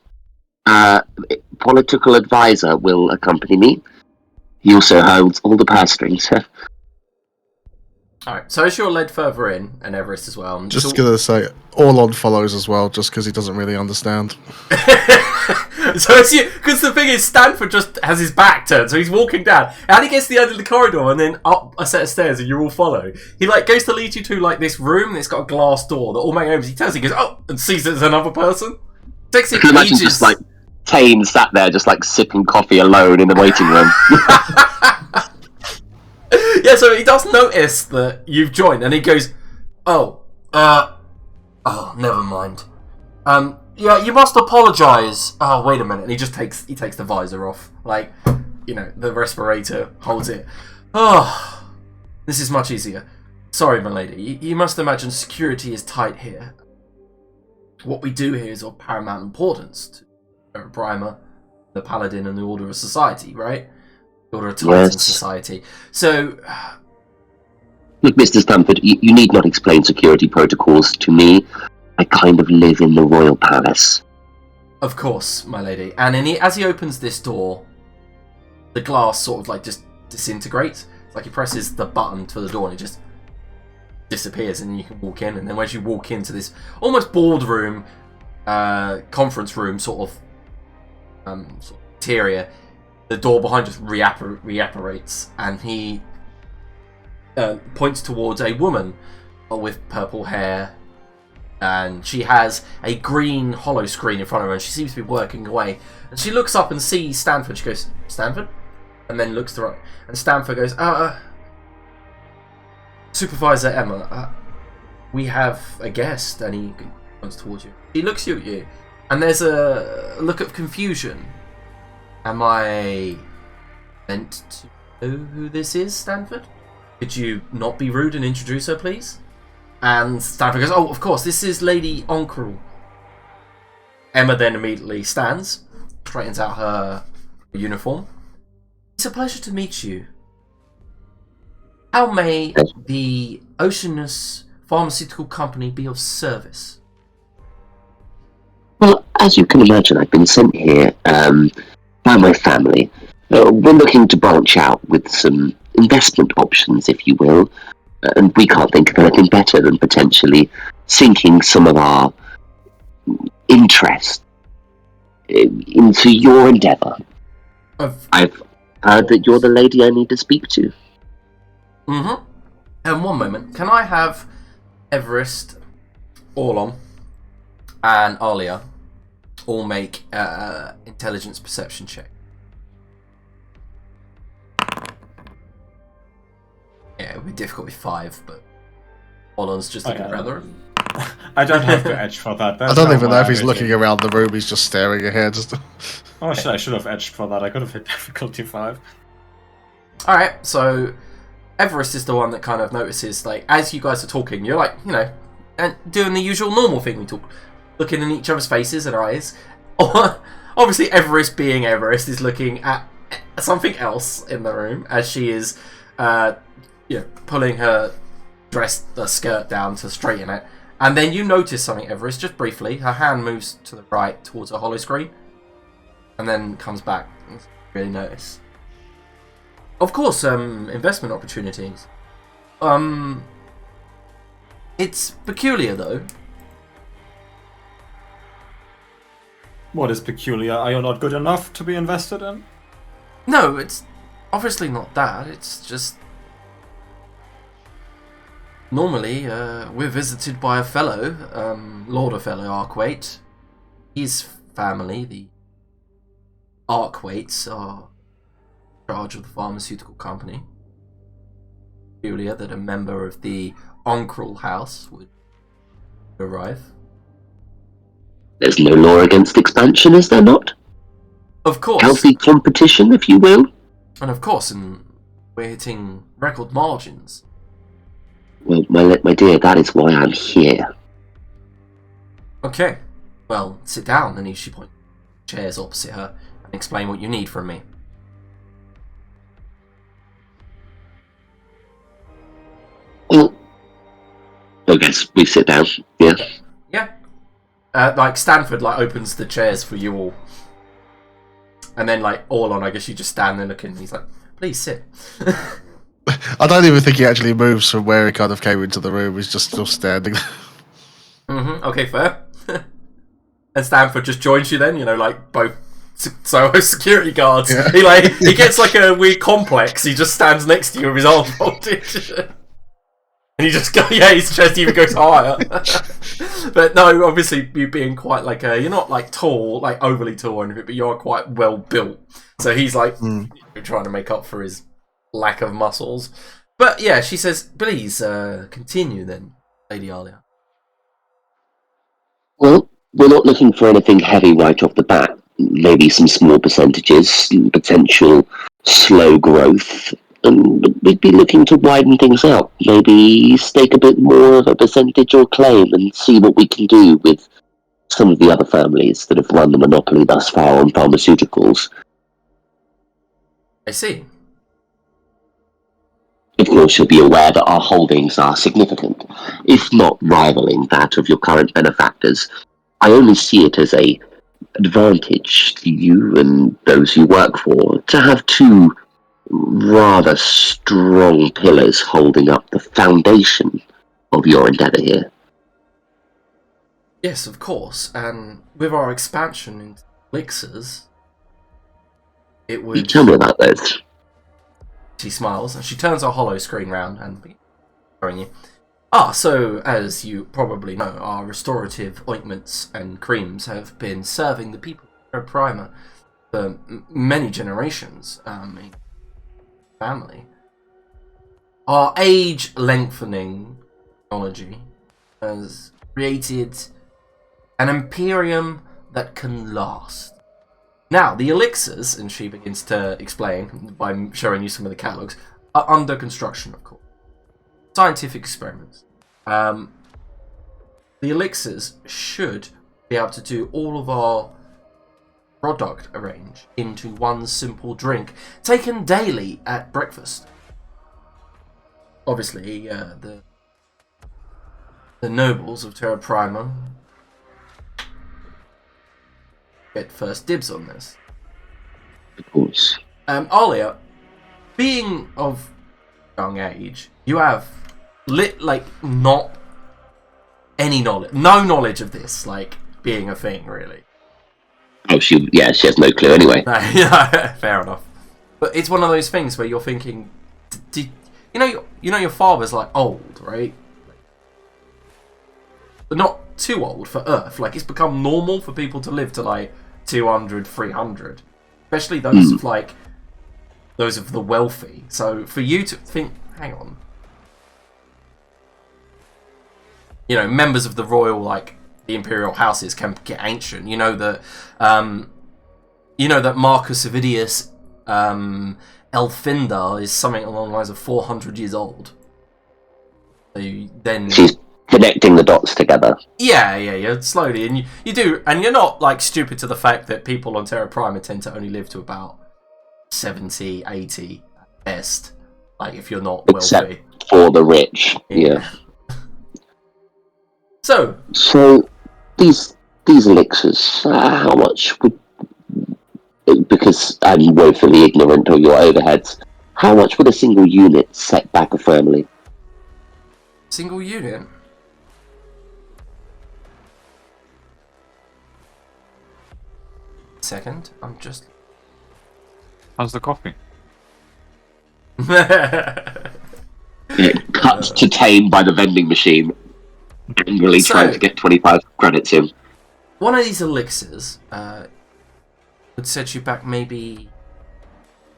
political advisor will accompany me. He also holds all the purse strings. Alright, so as you're led further in, and Everest as well... Just gonna say, Orlon follows as well, just because he doesn't really understand. So as you... Because the thing is, Stanford just has his back turned, so he's walking down, and he gets to the end of the corridor, and then up a set of stairs, and you all follow. He, like, goes to lead you to, like, this room, and it's got a glass door that all makes opens. He turns, he goes, oh, and sees it as another person. Takes I it can imagine ages... just like Tane sat there, just like sipping coffee alone in the waiting room. Yeah, so he does notice that you've joined, and he goes, oh, never mind. Yeah, you must apologise. Oh, wait a minute. And he takes the visor off. Like, you know, the respirator holds it. Oh, this is much easier. Sorry, my lady. You must imagine security is tight here. What we do here is of paramount importance to Primer, the Paladin, and the Order of Society, right? The Order of Titan Society. So... Look, Mr. Stanford, you need not explain security protocols to me. I kind of live in the royal palace. Of course, my lady. And as he opens this door, the glass sort of like just disintegrates. It's like he presses the button to the door and it just disappears, and you can walk in. And then as you walk into this almost boardroom, conference room sort of interior, the door behind just reapparates, and he points towards a woman with purple hair, and she has a green hollow screen in front of her, and she seems to be working away. And she looks up and sees Stanford. She goes, Stanford? And then looks to the right. And Stanford goes, Supervisor Emma, we have a guest. And he comes towards you. He looks at you, and there's a look of confusion. Am I meant to know who this is, Stanford? Could you not be rude and introduce her, please? And Stanford goes, oh, of course, this is Lady Onkrul. Emma then immediately stands, straightens out her uniform. It's a pleasure to meet you. How may the Oceanus Pharmaceutical Company be of service? Well, as you can imagine, I've been sent here by my family. We're looking to branch out with some investment options, if you will. And we can't think of anything better than potentially sinking some of our interest into your endeavour. I've heard that you're the lady I need to speak to. Mm-hmm. And one moment, can I have Everest, Orlon, and Alia all make intelligence perception check? Yeah, it would be difficult with 5, but Orlon's just looking around the room. I don't have to edge for that. I don't even know if he's looking around the room, he's just staring ahead. Oh, I should have edged for that. I could have hit difficulty 5. Alright, so Everest is the one that kind of notices, like, as you guys are talking, you're like, you know, and doing the usual normal thing we talk, looking in each other's faces and eyes. Obviously, Everest being Everest is looking at something else in the room as she is, pulling her skirt down to straighten it. And then you notice something, Everest, just briefly. Her hand moves to the right towards a hollow screen, and then comes back. Really notice. Of course, investment opportunities. It's peculiar, though. What is peculiar? Are you not good enough to be invested in? No, it's obviously not that. It's just... Normally, we're visited by a fellow, Lord Othello Arkwait. His family, the Arkwaits, are in charge of the pharmaceutical company. Peculiar that a member of the Onkrul house would arrive. There's no law against expansion, is there not? Of course. Healthy competition, if you will. And of course, and we're hitting record margins. Well, my dear, that is why I'm here. Okay. Well, sit down, and she points chairs opposite her and explain what you need from me. Well, I guess we sit down, yeah. Yeah. Like, Stanford, like, opens the chairs for you all. And then, like, Orlon, I guess you just stand there looking, and he's like, please sit. I don't even think he actually moves from where he kind of came into the room. He's just still standing. Okay, fair. And Stanford just joins you then, like both Soho security guards. Yeah. He gets like a weird complex. He just stands next to you with his arms folded. And he just his chest even goes higher. But no, obviously you being quite like you're not like tall, like overly tall or anything, but you are quite well built. So he's like trying to make up for his lack of muscles. But yeah, she says, please continue then, Lady Alia. Well, we're not looking for anything heavy right off the bat. Maybe some small percentages, potential slow growth. And we'd be looking to widen things out. Maybe stake a bit more of a percentage or claim and see what we can do with some of the other families that have run the monopoly thus far on pharmaceuticals. I see. Of course, you'll be aware that our holdings are significant, if not rivaling that of your current benefactors. I only see it as an advantage to you and those you work for to have two rather strong pillars holding up the foundation of your endeavour here. Yes, of course. And with our expansion into elixirs, it You would... tell me about those. She smiles, and she turns her hollow screen round and showing you. So, as you probably know, our restorative ointments and creams have been serving the people of Primer for many generations in family. Our age-lengthening technology has created an Imperium that can last. Now, the elixirs, and she begins to explain by showing you some of the catalogues, are under construction, of course. Scientific experiments. The elixirs should be able to do all of our product range into one simple drink, taken daily at breakfast. Obviously, the nobles of Terra Prima get first dibs on this. Of course. Alia, being of young age, you have not any knowledge, no knowledge of this, being a thing, really. Oh, she has no clue anyway. Yeah, fair enough. But it's one of those things where you're thinking, your father's old, right? But not too old for Earth. It's become normal for people to live to 200, 300, especially those of those of the wealthy. So for you to think, hang on, members of the royal, the imperial houses can get ancient. You know that Marcus Avidius Elfinda is something along the lines of 400 years old. So then She's connecting the dots together. Yeah, slowly, and you do, and you're not stupid to the fact that people on Terra Prima tend to only live to about 70, 80 at best. If you're not Except wealthy. for the rich. Yeah. So these elixirs, how much would, because I'm woefully ignorant of your overheads, how much would a single unit set back a family? Single unit? Second, I'm just... How's the coffee? It cuts to tame by the vending machine, angrily trying to get 25 credits in. One of these elixirs would set you back maybe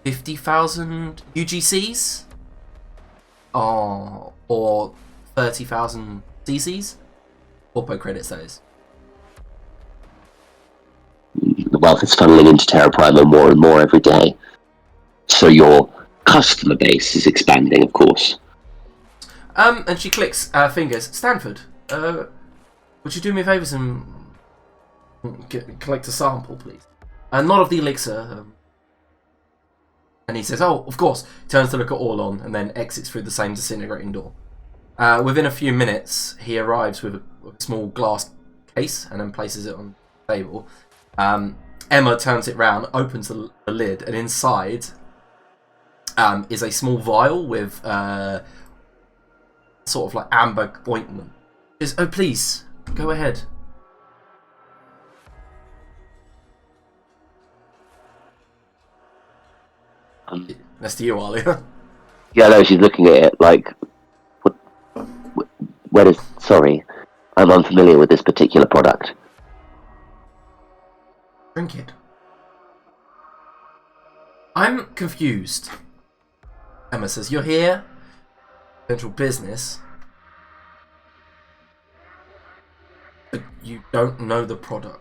50,000 UGCs? Or 30,000 CCs? Corpo credits, that is. The wealth is funneling into Terra Prima more and more every day. So your customer base is expanding, of course. And she clicks fingers. Stanford, would you do me a favour and collect a sample, please? Not of the elixir. And he says, oh, of course. Turns to look at Orlon and then exits through the same disintegrating door. Within a few minutes, he arrives with a small glass case and then places it on the table. Emma turns it round, opens the lid, and inside is a small vial with sort of like amber ointment. Oh, please, go ahead. That's to you, Alia. Yeah, no, she's looking at it like, where is... Sorry, I'm unfamiliar with this particular product. Drink it. I'm confused. Emma says, you're here, potential business, but you don't know the product.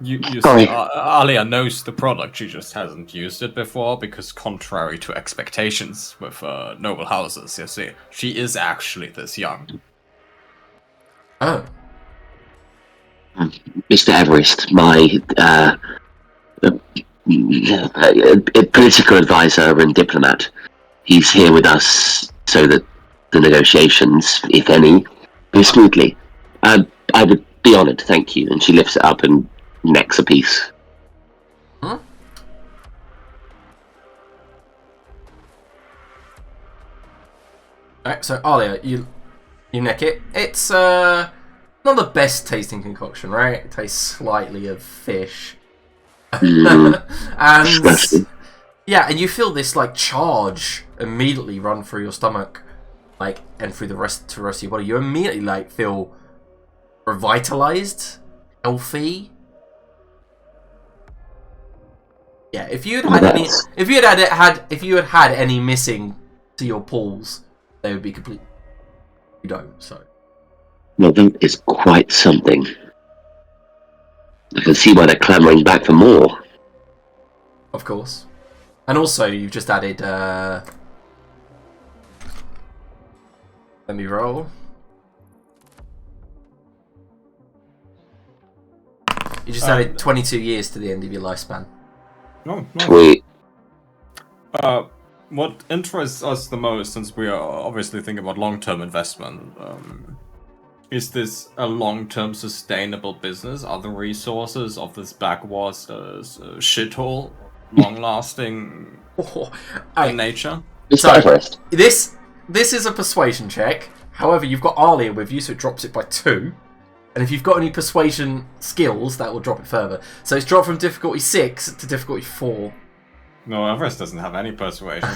You Sorry. see, Alia knows the product, she just hasn't used it before, because contrary to expectations with noble houses, you see, she is actually this young. Oh. Mr. Everest, my political advisor and diplomat. He's here with us so that the negotiations, if any, go smoothly. I would be honoured, thank you. And she lifts it up and necks a piece. Hmm? Alright, so Alia, you neck it. It's not the best tasting concoction, right? It tastes slightly of fish. And Disgusting. yeah, and you feel this like charge immediately run through your stomach, like, and through the rest of your body. You immediately like feel revitalized, healthy. Yeah, if you had had any missing to your pulls, they would be complete. You don't, so. Well, that is quite something. I can see why they're clamouring back for more. Of course. And also, you've just added, let me roll. You just added 22 years to the end of your lifespan. No. Sweet. What interests us the most, since we are obviously thinking about long-term investment, is this a long-term sustainable business? Are the resources of this backwards shithole long-lasting in nature? Mr. Everest. This is a persuasion check. However, you've got Alia with you, so it drops it by 2. And if you've got any persuasion skills, that will drop it further. So it's dropped from difficulty 6 to difficulty 4. No, Everest doesn't have any persuasion.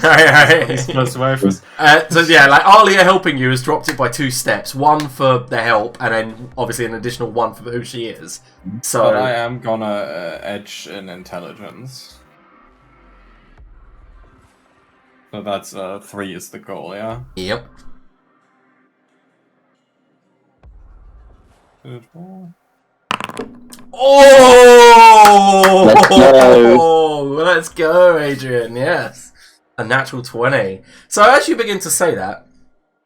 He's persuasion. So yeah, like Alia helping you has dropped it by 2 steps. 1 for the help, and then obviously an additional 1 for who she is. So But I am gonna edge in intelligence. So that's 3 is the goal, yeah? Yep. Oh! Let's go, Adrian. Yes. A natural 20. So as you begin to say that,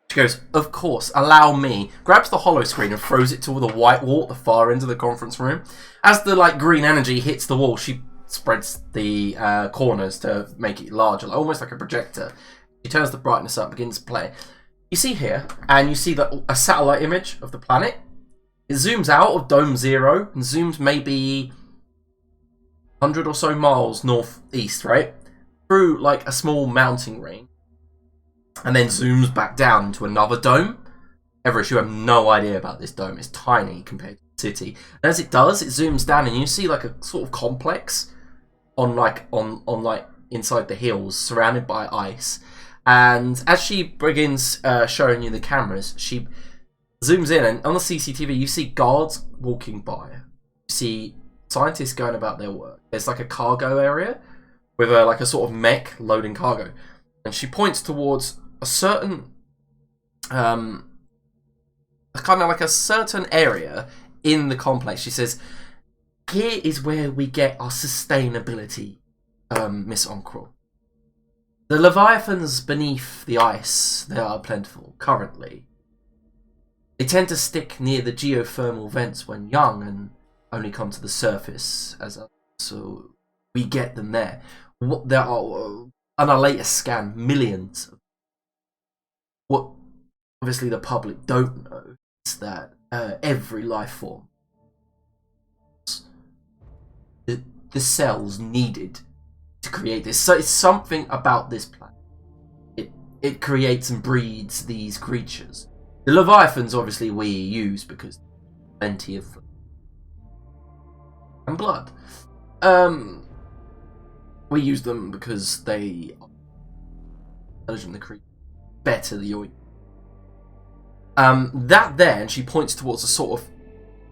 she goes, of course, allow me. Grabs the hollow screen and throws it to the white wall at the far end of the conference room. As the like green energy hits the wall, she spreads the corners to make it larger, almost like a projector. She turns the brightness up, begins to play. You see here, and you see a satellite image of the planet. It zooms out of Dome 0 and zooms maybe 100 or so miles northeast, right? Through like a small mountain range. And then zooms back down into another dome. Everest, you have no idea about this dome. It's tiny compared to the city. And as it does, it zooms down and you see like a sort of complex on inside the hills, surrounded by ice. And as she begins showing you the cameras, she zooms in, and on the CCTV, you see guards walking by. You see scientists going about their work. There's like a cargo area with a sort of mech loading cargo. And she points towards a certain, kind of like a certain area in the complex. She says, here is where we get our sustainability, Miss Oncro. The Leviathans beneath the ice, they are plentiful currently. They tend to stick near the geothermal vents when young and only come to the surface as adults, so we get them there. There are, on our latest scan, millions. What obviously the public don't know is that every life form, the cells needed to create this. So it's something about this planet it creates and breeds these creatures. The Leviathans, obviously, we use because plenty of and blood. We use them because they are intelligent, the creature better the ointment. That there, and she points towards a sort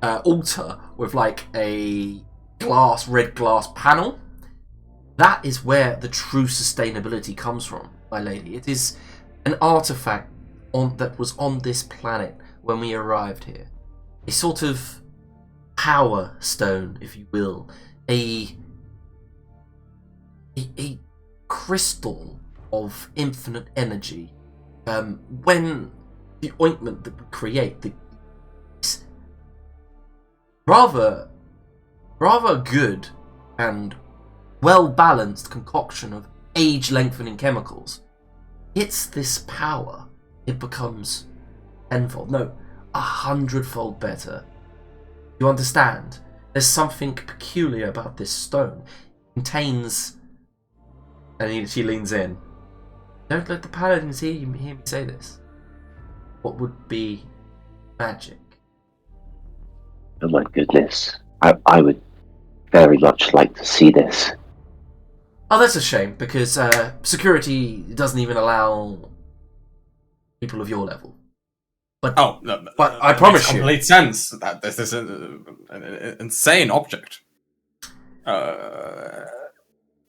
of altar with like a red glass panel. That is where the true sustainability comes from, my lady. It is an artifact that was on this planet when we arrived here. A sort of power stone, if you will. A crystal of infinite energy. When the ointment that we create, the rather good and well-balanced concoction of age-lengthening chemicals, it's this power. It becomes tenfold, no, 100-fold better. You understand? There's something peculiar about this stone. It contains... And she leans in. Don't let the paladins hear me say this. What would be magic? Oh my goodness. I would very much like to see this. Oh, that's a shame, because security doesn't even allow people of your level. But I promise makes you, complete sense that this is an insane object.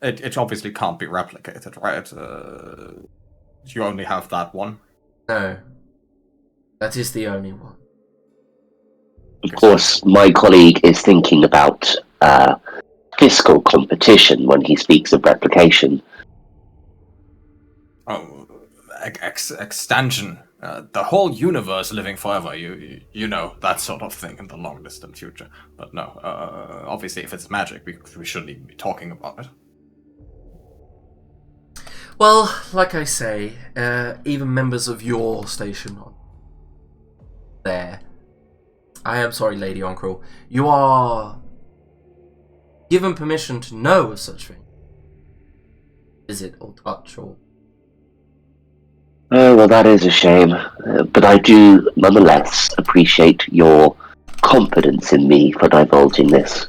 It obviously can't be replicated, right? You only have that one. no, that is the only one. Of course, my colleague is thinking about fiscal competition when he speaks of replication. Oh, extension. The whole universe living forever. You know, that sort of thing in the long distant future. But no, obviously, if it's magic, we shouldn't even be talking about it. Well, like I say, even members of your station are there. I am sorry, Lady Oncrel. You are given permission to know of such things. Visit or touch or... Oh, well, that is a shame. But I do nonetheless appreciate your confidence in me for divulging this.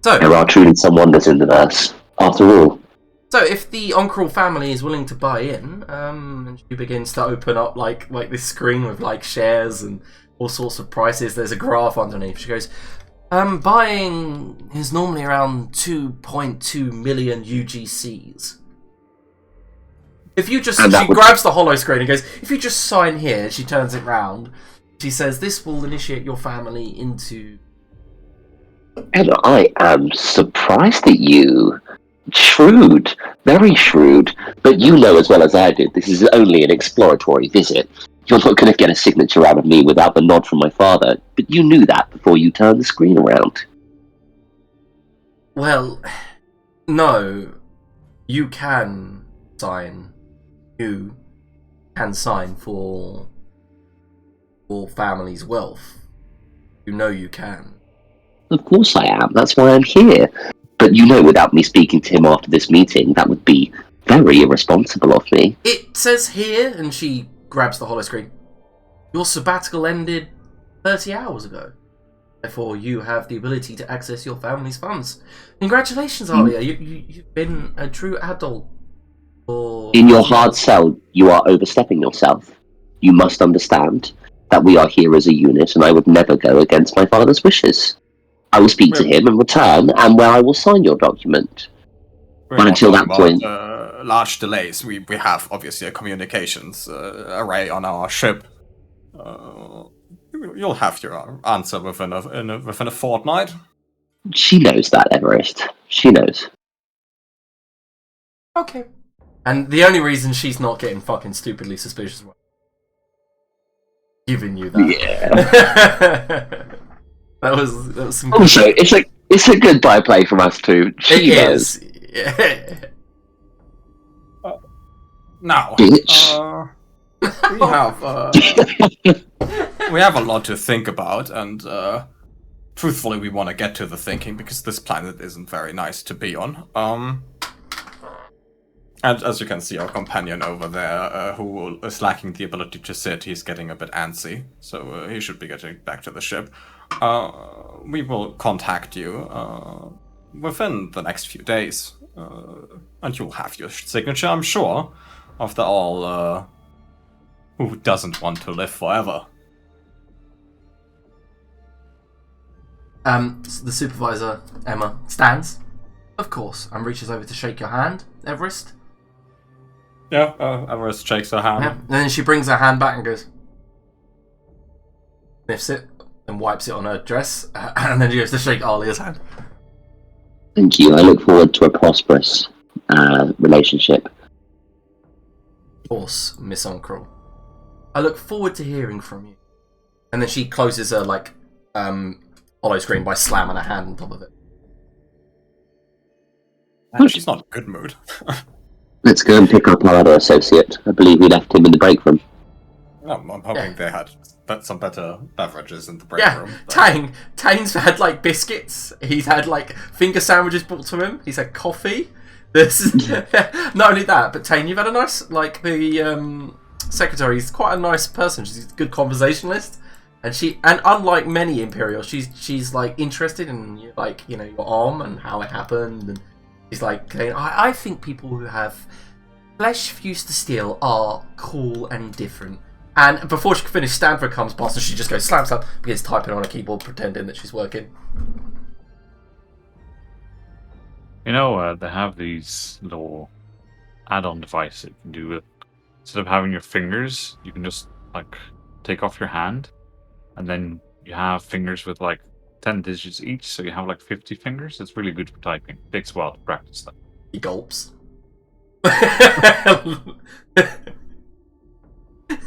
So, There are truly some wonders in the verse, after all. So if the Oncrel family is willing to buy in, and she begins to open up like this screen with like shares and all sorts of prices, there's a graph underneath. She goes, buying is normally around 2.2 million UGCs. If you just, she grabs the hollow screen and goes, if you just sign here, she turns it round. She says, this will initiate your family into... And I am surprised at you. Shrewd, very shrewd. But you know as well as I do, this is only an exploratory visit. You're not going to get a signature out of me without the nod from my father. But you knew that before you turned the screen around. Well, no. You can sign. You can sign for your family's wealth. You know you can. Of course I am. That's why I'm here. But you know, without me speaking to him after this meeting, that would be very irresponsible of me. It says here, and she grabs the hollow screen, your sabbatical ended 30 hours ago. Therefore, you have the ability to access your family's funds. Congratulations, Alia. You've been a true adult. In your hard sell, you are overstepping yourself. You must understand that we are here as a unit, and I would never go against my father's wishes. I will speak to him in return, and where I will sign your document. But until that point... large delays. We have, obviously, a communications array on our ship. You'll have your answer within a fortnight. She knows that, Everest. She knows. Okay. And the only reason she's not getting fucking stupidly suspicious is giving you that. Yeah. that was some. Also, it's a good byplay from us too. She knows. Yeah. Now, Bitch. we have a lot to think about, and truthfully, we want to get to the thinking because this planet isn't very nice to be on. And as you can see, our companion over there, who is lacking the ability to sit, he's getting a bit antsy, so he should be getting back to the ship. We will contact you within the next few days, and you'll have your signature, I'm sure. After all, who doesn't want to live forever? The supervisor, Emma, stands, of course, and reaches over to shake your hand, Everest. Yeah, Everest shakes her hand. Yeah. And then she brings her hand back and goes, sniffs it, and wipes it on her dress, and then she goes to shake Alia's hand. Thank you. I look forward to a prosperous relationship. Of course, Miss Uncrel. I look forward to hearing from you. And then she closes her, hollow screen by slamming her hand on top of it. And she's not in a good mood. Let's go and pick up our other associate. I believe we left him in the break room. I'm hoping they had some better beverages in the break room. Tane's had, biscuits. He's had, finger sandwiches brought to him. He's had coffee. Not only that, but Tane, you've had a nice, the secretary's quite a nice person. She's a good conversationalist. And unlike many Imperials, she's interested in, your arm and how it happened. And she's I think people who have flesh fused to steel are cool and different. And before she can finish, Stanford comes past and she just goes slams up, begins typing on a keyboard, pretending that she's working. They have these little add-on devices that you can do with. Instead of having your fingers, you can just take off your hand, and then you have fingers with 10 digits each, so you have 50 fingers. It's really good for typing. It takes a while to practice that. He gulps.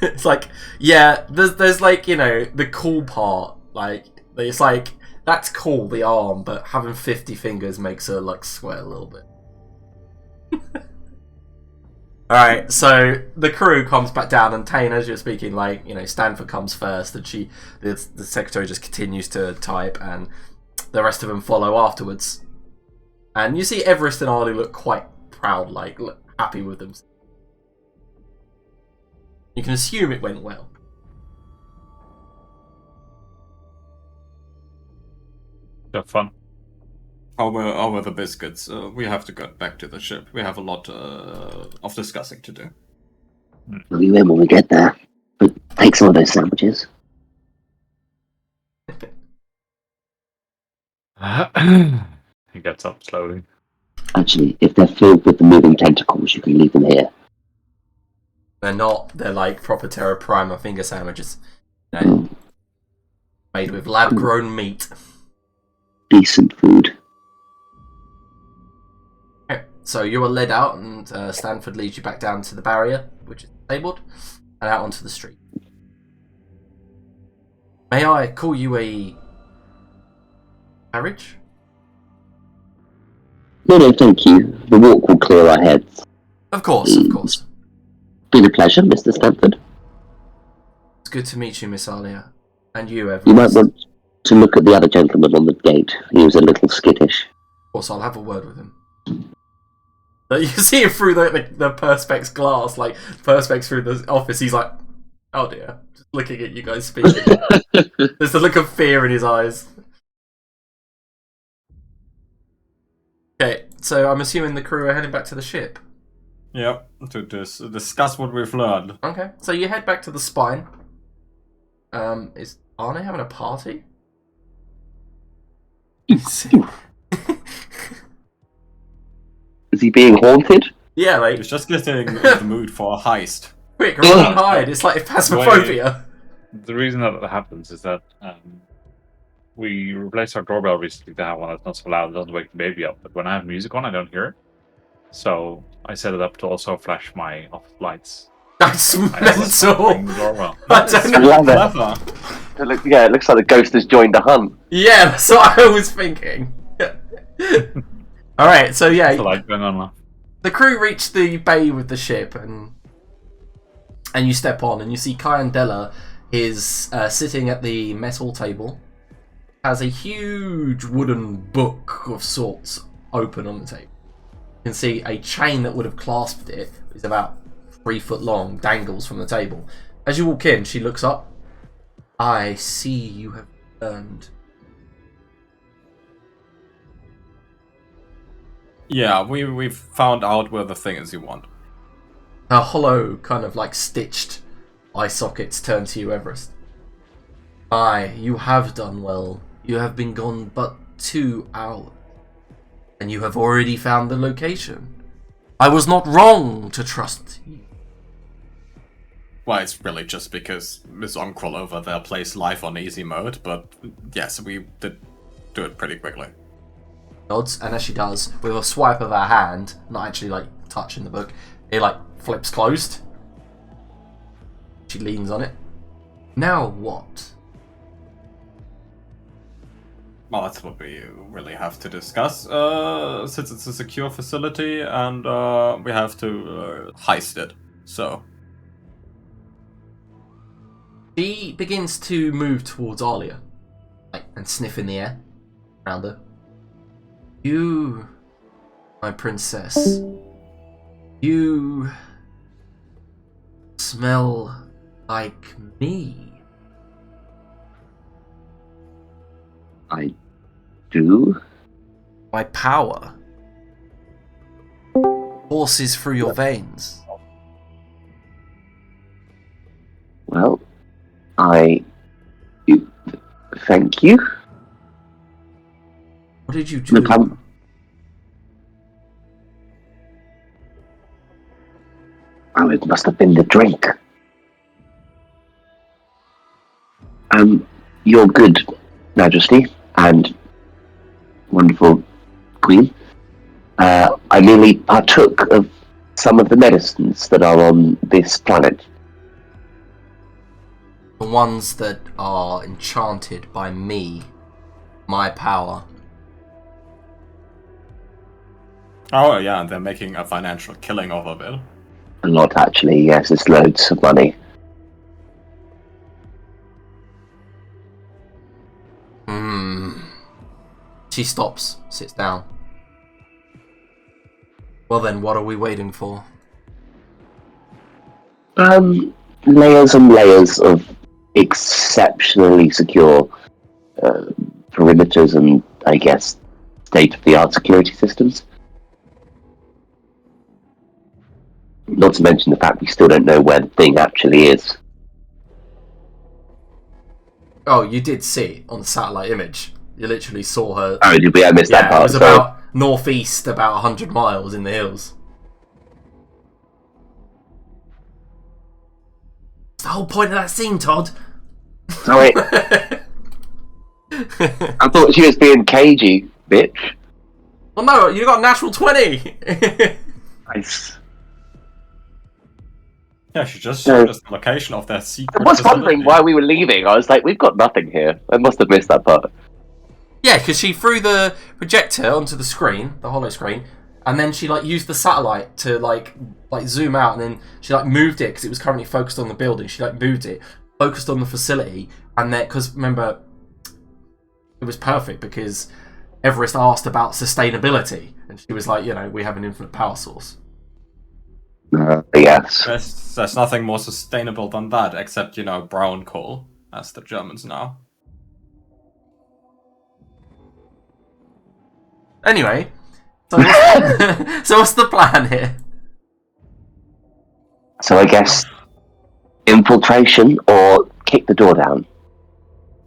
It's there's the cool part. It's that's cool, the arm, but having 50 fingers makes her sweat a little bit. Alright, so the crew comes back down, and Tane, as you're speaking, Stanford comes first, and the secretary just continues to type, and the rest of them follow afterwards. And you see Everest and Arlie look quite proud, look happy with them. You can assume it went well. Have fun. How were the biscuits? We have to get back to the ship. We have a lot of discussing to do. We will when we get there. But take some of those sandwiches. He gets up slowly. Actually, if they're filled with the moving tentacles, you can leave them here. They're not. They're proper Terra Prima finger sandwiches. Made with lab-grown meat. Decent food. Okay, so you are led out, and Stanford leads you back down to the barrier, which is disabled, and out onto the street. May I call you a carriage? No, thank you. The walk will clear our heads. Of course, of course. Been a pleasure, Mr. Stanford. It's good to meet you, Miss Alia. And you, Everest. You might want to look at the other gentleman on the gate. He was a little skittish. Of course, I'll have a word with him. You see him through the Perspex glass, Perspex through the office. He's like, oh dear, just looking at you guys speaking. There's the look of fear in his eyes. Okay, so I'm assuming the crew are heading back to the ship. Yep, to discuss what we've learned. Okay, so you head back to the spine. Is Arne having a party? Is he being haunted? Yeah, He's just getting in the mood for a heist. quick, run and hide. It's like phasmophobia. The reason that happens is that we replaced our doorbell recently to have one that's not so loud, it doesn't wake the baby up. But when I have music on, I don't hear it. So I set it up to also flash my office lights. That's mental. I love it. It looks like the ghost has joined the hunt. Yeah, that's what I was thinking. Alright, so yeah. The light going on. The crew reach the bay with the ship, and you step on, and you see Kyandela is sitting at the metal table, has a huge wooden book of sorts open on the table. You can see a chain that would have clasped it is about 3 foot long, dangles from the table. As you walk in, she looks up. I see you have returned. Yeah, we've found out where the thing is you want. Her hollow, kind of like stitched eye sockets turn to you, Everest. Aye, you have done well. You have been gone but 2 hours. And you have already found the location. I was not wrong to trust you. Well, it's really just because Miss Onkrol over there plays life on easy mode, but yes, we did do it pretty quickly. Nods, and as she does, with a swipe of her hand, not actually like touching the book, it like flips closed. She leans on it. Now what? Well, that's what we really have to discuss, since it's a secure facility and we have to heist it, so... She begins to move towards Alia, like, and sniff in the air around her. You, my princess, you smell like me. I do? My power courses through your veins. Well, thank you. What did you do? Look, it must have been the drink. Your good Majesty and wonderful Queen. I merely partook of some of the medicines that are on this planet. The ones that are enchanted by me, my power. Oh, yeah, they're making a financial killing off of it. A lot, actually, yes, it's loads of money. She stops, sits down. Well then, what are we waiting for? Layers and layers of exceptionally secure perimeters and, I guess, state-of-the-art security systems. Not to mention the fact we still don't know where the thing actually is. Oh, you did see it on the satellite image. You literally saw her. Oh, did we? I missed that part. It was about northeast, about 100 miles in the hills. It's the whole point of that scene, Todd. Sorry. I thought she was being cagey, bitch. Well, no, you got natural 20. Nice. Yeah, she just showed us the location of their secret I was facility. wondering why we were leaving. I was like, we've got nothing here. I must have missed that part. Yeah, because she threw the projector onto the screen, the hollow screen, and then she like used the satellite to like zoom out, and then she like moved it because it was currently focused on the building. She like moved it, focused on the facility, and then because remember, it was perfect because Everest asked about sustainability, and she was like, we have an infinite power source. Yes. There's nothing more sustainable than that, except, brown coal, as the Germans know. Anyway, so what's the plan here? So I guess infiltration or kick the door down.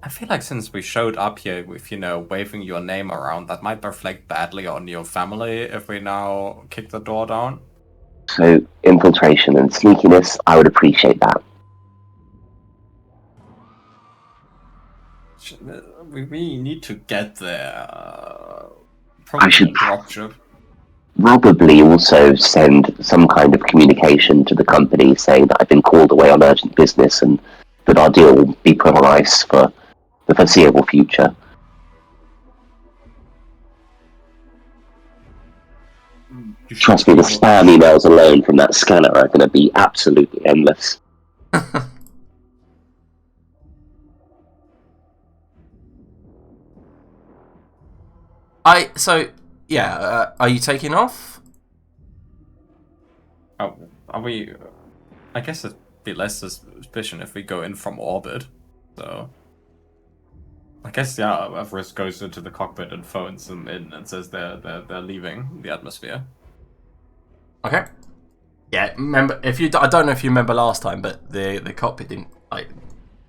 I feel like since we showed up here with, waving your name around, that might reflect badly on your family if we now kick the door down. So infiltration and sneakiness, I would appreciate that. We need to get there. I should dropship. probably also send some kind of communication to the company saying that I've been called away on urgent business and that our deal will be put on ice for the foreseeable future. Trust me, the spam emails alone from that scanner are going to be absolutely endless. Are you taking off? Are we? I guess it'd be less suspicion if we go in from orbit. So I guess Everest goes into the cockpit and phones them in and says they're leaving the atmosphere. Okay. Yeah, remember I don't know if you remember last time, but the cockpit didn't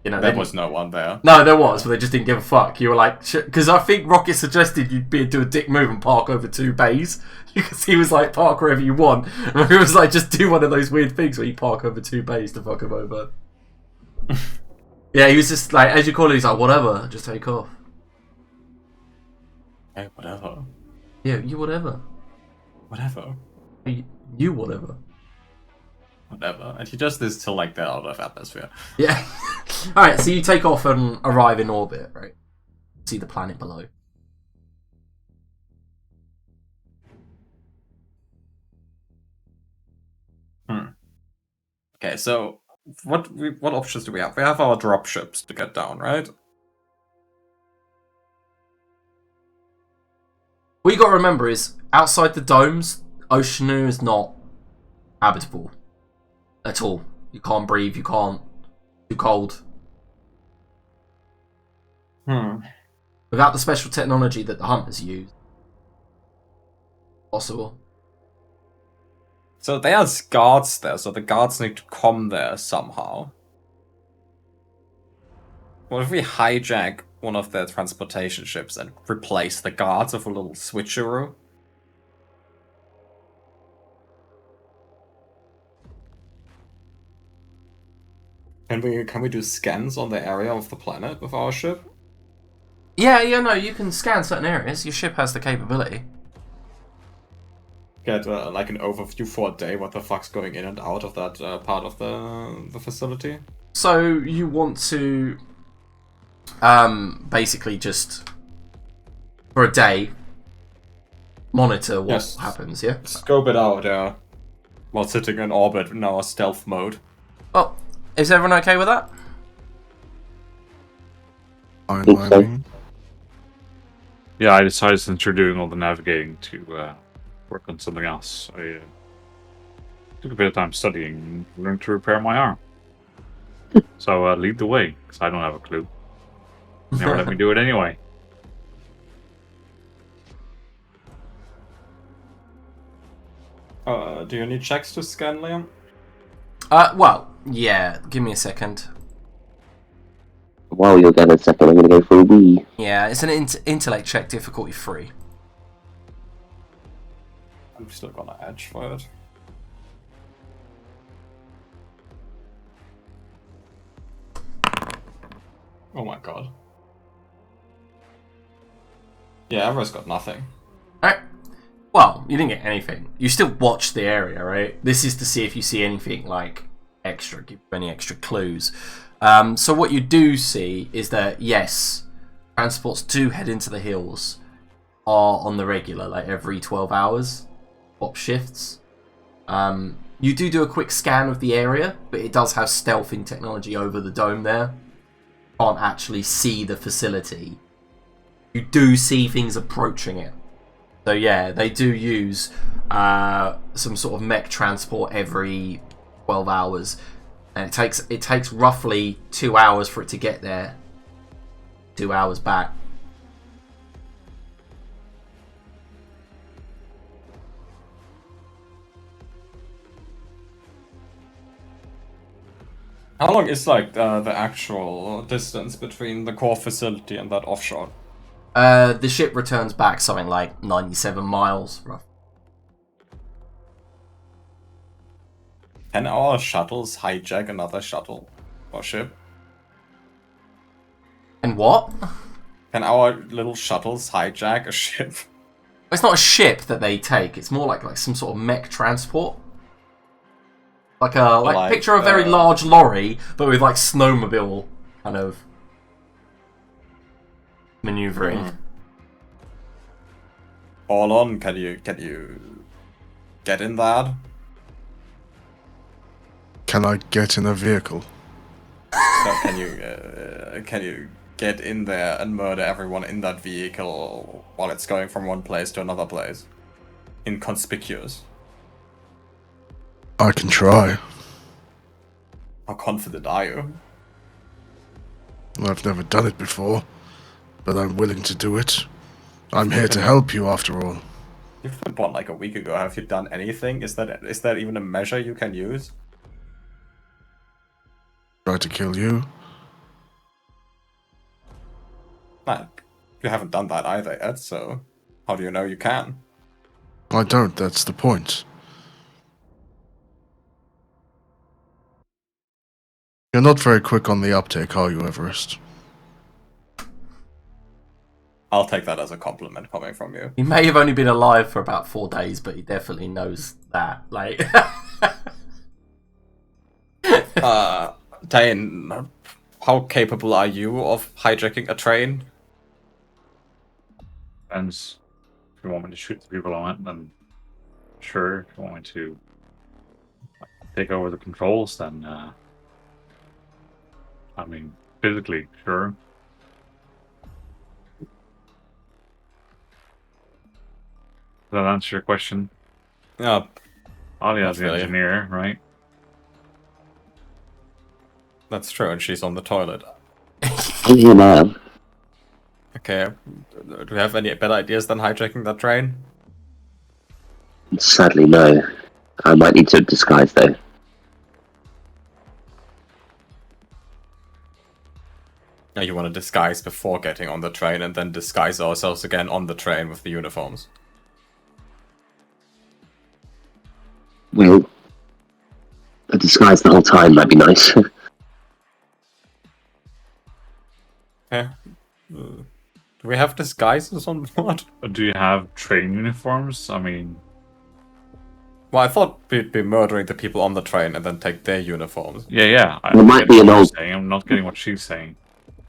There was no one there. No, there was, but they just didn't give a fuck. You were like, because I think Rocket suggested you'd do a dick move and park over 2 bays. Because he was like, park wherever you want. And he was like, just do one of those weird things where you park over 2 bays to fuck him over. Yeah, he was just like, as you call it, he's like, whatever, just take off. Hey, whatever. Yeah, you whatever. Whatever. You whatever. Whatever. And he does this till like they're out of atmosphere. Yeah. Alright, so you take off and arrive in orbit, right? See the planet below. Okay, so what options do we have? We have our dropships to get down, right? What you got to remember is, outside the domes, Oceanu is not habitable at all. You can't breathe, you can't. Too cold. Without the special technology that the Hunters use. Possible. So there's guards there, so the guards need to come there somehow. What if we hijack one of their transportation ships and replace the guards with a little switcheroo? Can we do scans on the area of the planet with our ship? Yeah, no, you can scan certain areas. Your ship has the capability. Get like an overview for a day what the fuck's going in and out of that part of the facility? So you want to basically just for a day monitor what happens, yeah? Scope it out, while sitting in orbit in our stealth mode. Well, is everyone okay with that? Fine Think by so. me. Yeah, I decided since you're doing all the navigating to work on something else. I took a bit of time studying and learned to repair my arm. So lead the way, because I don't have a clue. Never let me do it anyway. Do you need checks to scan, Liam? Well, yeah, give me a second. While you're getting a second, I'm going to go for a wee. Yeah, it's an intellect check, difficulty 3. I'm still gonna edge for it. Oh my god. Yeah, Everest got nothing. Alright. Well, you didn't get anything. You still watched the area, right? This is to see if you see anything like extra, give you any extra clues. So what you do see is that, yes, transports do head into the hills are on the regular, like every 12 hours, swap shifts. You do a quick scan of the area, but it does have stealthing technology over the dome there. Can't actually see the facility. You do see things approaching it. So yeah, they do use some sort of mech transport every 12 hours. And it takes roughly 2 hours for it to get there. 2 hours back. How long is like the actual distance between the core facility and that offshore? The ship returns back something like 97 miles, roughly. Can our shuttles hijack another shuttle or ship? And what? Can our little shuttles hijack a ship? It's not a ship that they take. It's more like some sort of mech transport. Like picture a very large lorry, but with like snowmobile kind of maneuvering. All on, can you get in that? Can I get in a vehicle? So can you get in there and murder everyone in that vehicle while it's going from one place to another place? Inconspicuous. I can try. How confident are you? I've never done it before, but I'm willing to do it. I'm here to help you, after all. You've been born like a week ago. Have you done anything? Is that even a measure you can use? Try to kill you. Nah, you haven't done that either yet, so how do you know you can? I don't, that's the point. You're not very quick on the uptake, are you, Everest? I'll take that as a compliment coming from you. He may have only been alive for about 4 days, but he definitely knows that. Like, Dane, how capable are you of hijacking a train? Depends. If you want me to shoot the people on it, then sure. If you want me to take over the controls, then I mean, physically, sure. Does that answer your question? Yeah, Alia's the really. engineer, right? that's true, and she's on the toilet. I'm here now. Okay, do you have any better ideas than hijacking that train? Sadly, no. I might need to disguise, though. Now you want to disguise before getting on the train and then disguise ourselves again on the train with the uniforms. Well, a disguise the whole time might be nice. Yeah. Do we have disguises on board? Do you have train uniforms? I mean, Well, I thought we'd be murdering the people on the train and then take their uniforms. yeah. There might be an old- I'm not getting what she's saying.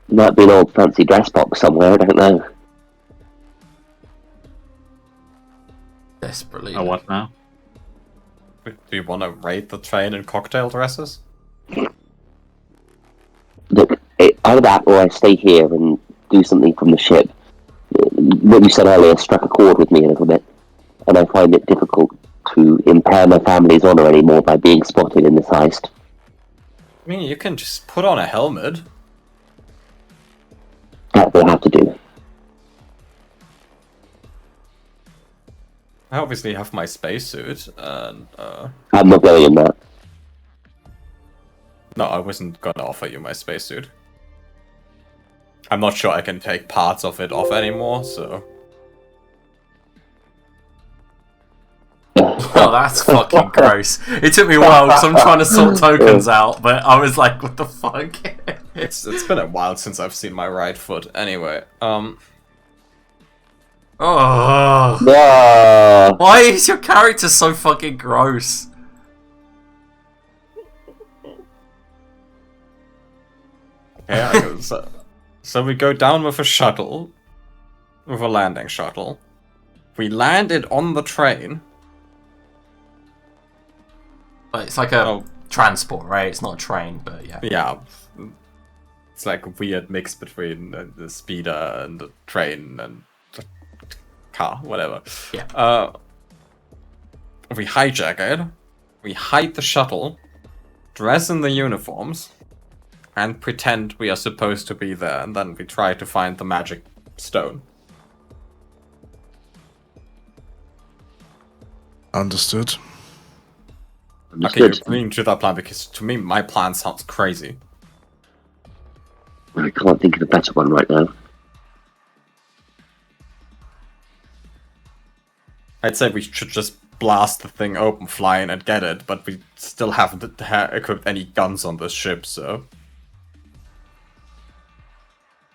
Might be an old fancy dress box somewhere, I don't know. desperately. Oh, what now? Do you want to raid the train in cocktail dresses? Look, either that or I stay here and do something from the ship. What you said earlier struck a chord with me a little bit, and I find it difficult to impair my family's honor anymore by being spotted in this heist. I mean, you can just put on a helmet. That will have to do. I obviously have my spacesuit, and I'm not going in that. no, I wasn't gonna offer you my spacesuit. I'm not sure I can take parts of it off anymore, so... Oh, that's fucking gross. It took me a while because I'm trying to sort tokens out, but I was like, what the fuck? It's been a while since I've seen my right foot. Anyway, Oh. No. Why is your character so fucking gross? yeah, so we go down with a shuttle, with a landing shuttle. We landed on the train. But it's like a transport, right? It's not a train, but yeah. Yeah, it's like a weird mix between the speeder and the train and the car, whatever. Yeah. We hijack it. We hide the shuttle, dress in the uniforms, and pretend we are supposed to be there, and then we try to find the magic stone. Understood. Okay, you're Understood. agreeing to that plan because to me, my plan sounds crazy. I can't think of a better one right now. I'd say we should just blast the thing open, fly in, and get it, but we still haven't equipped any guns on this ship, so...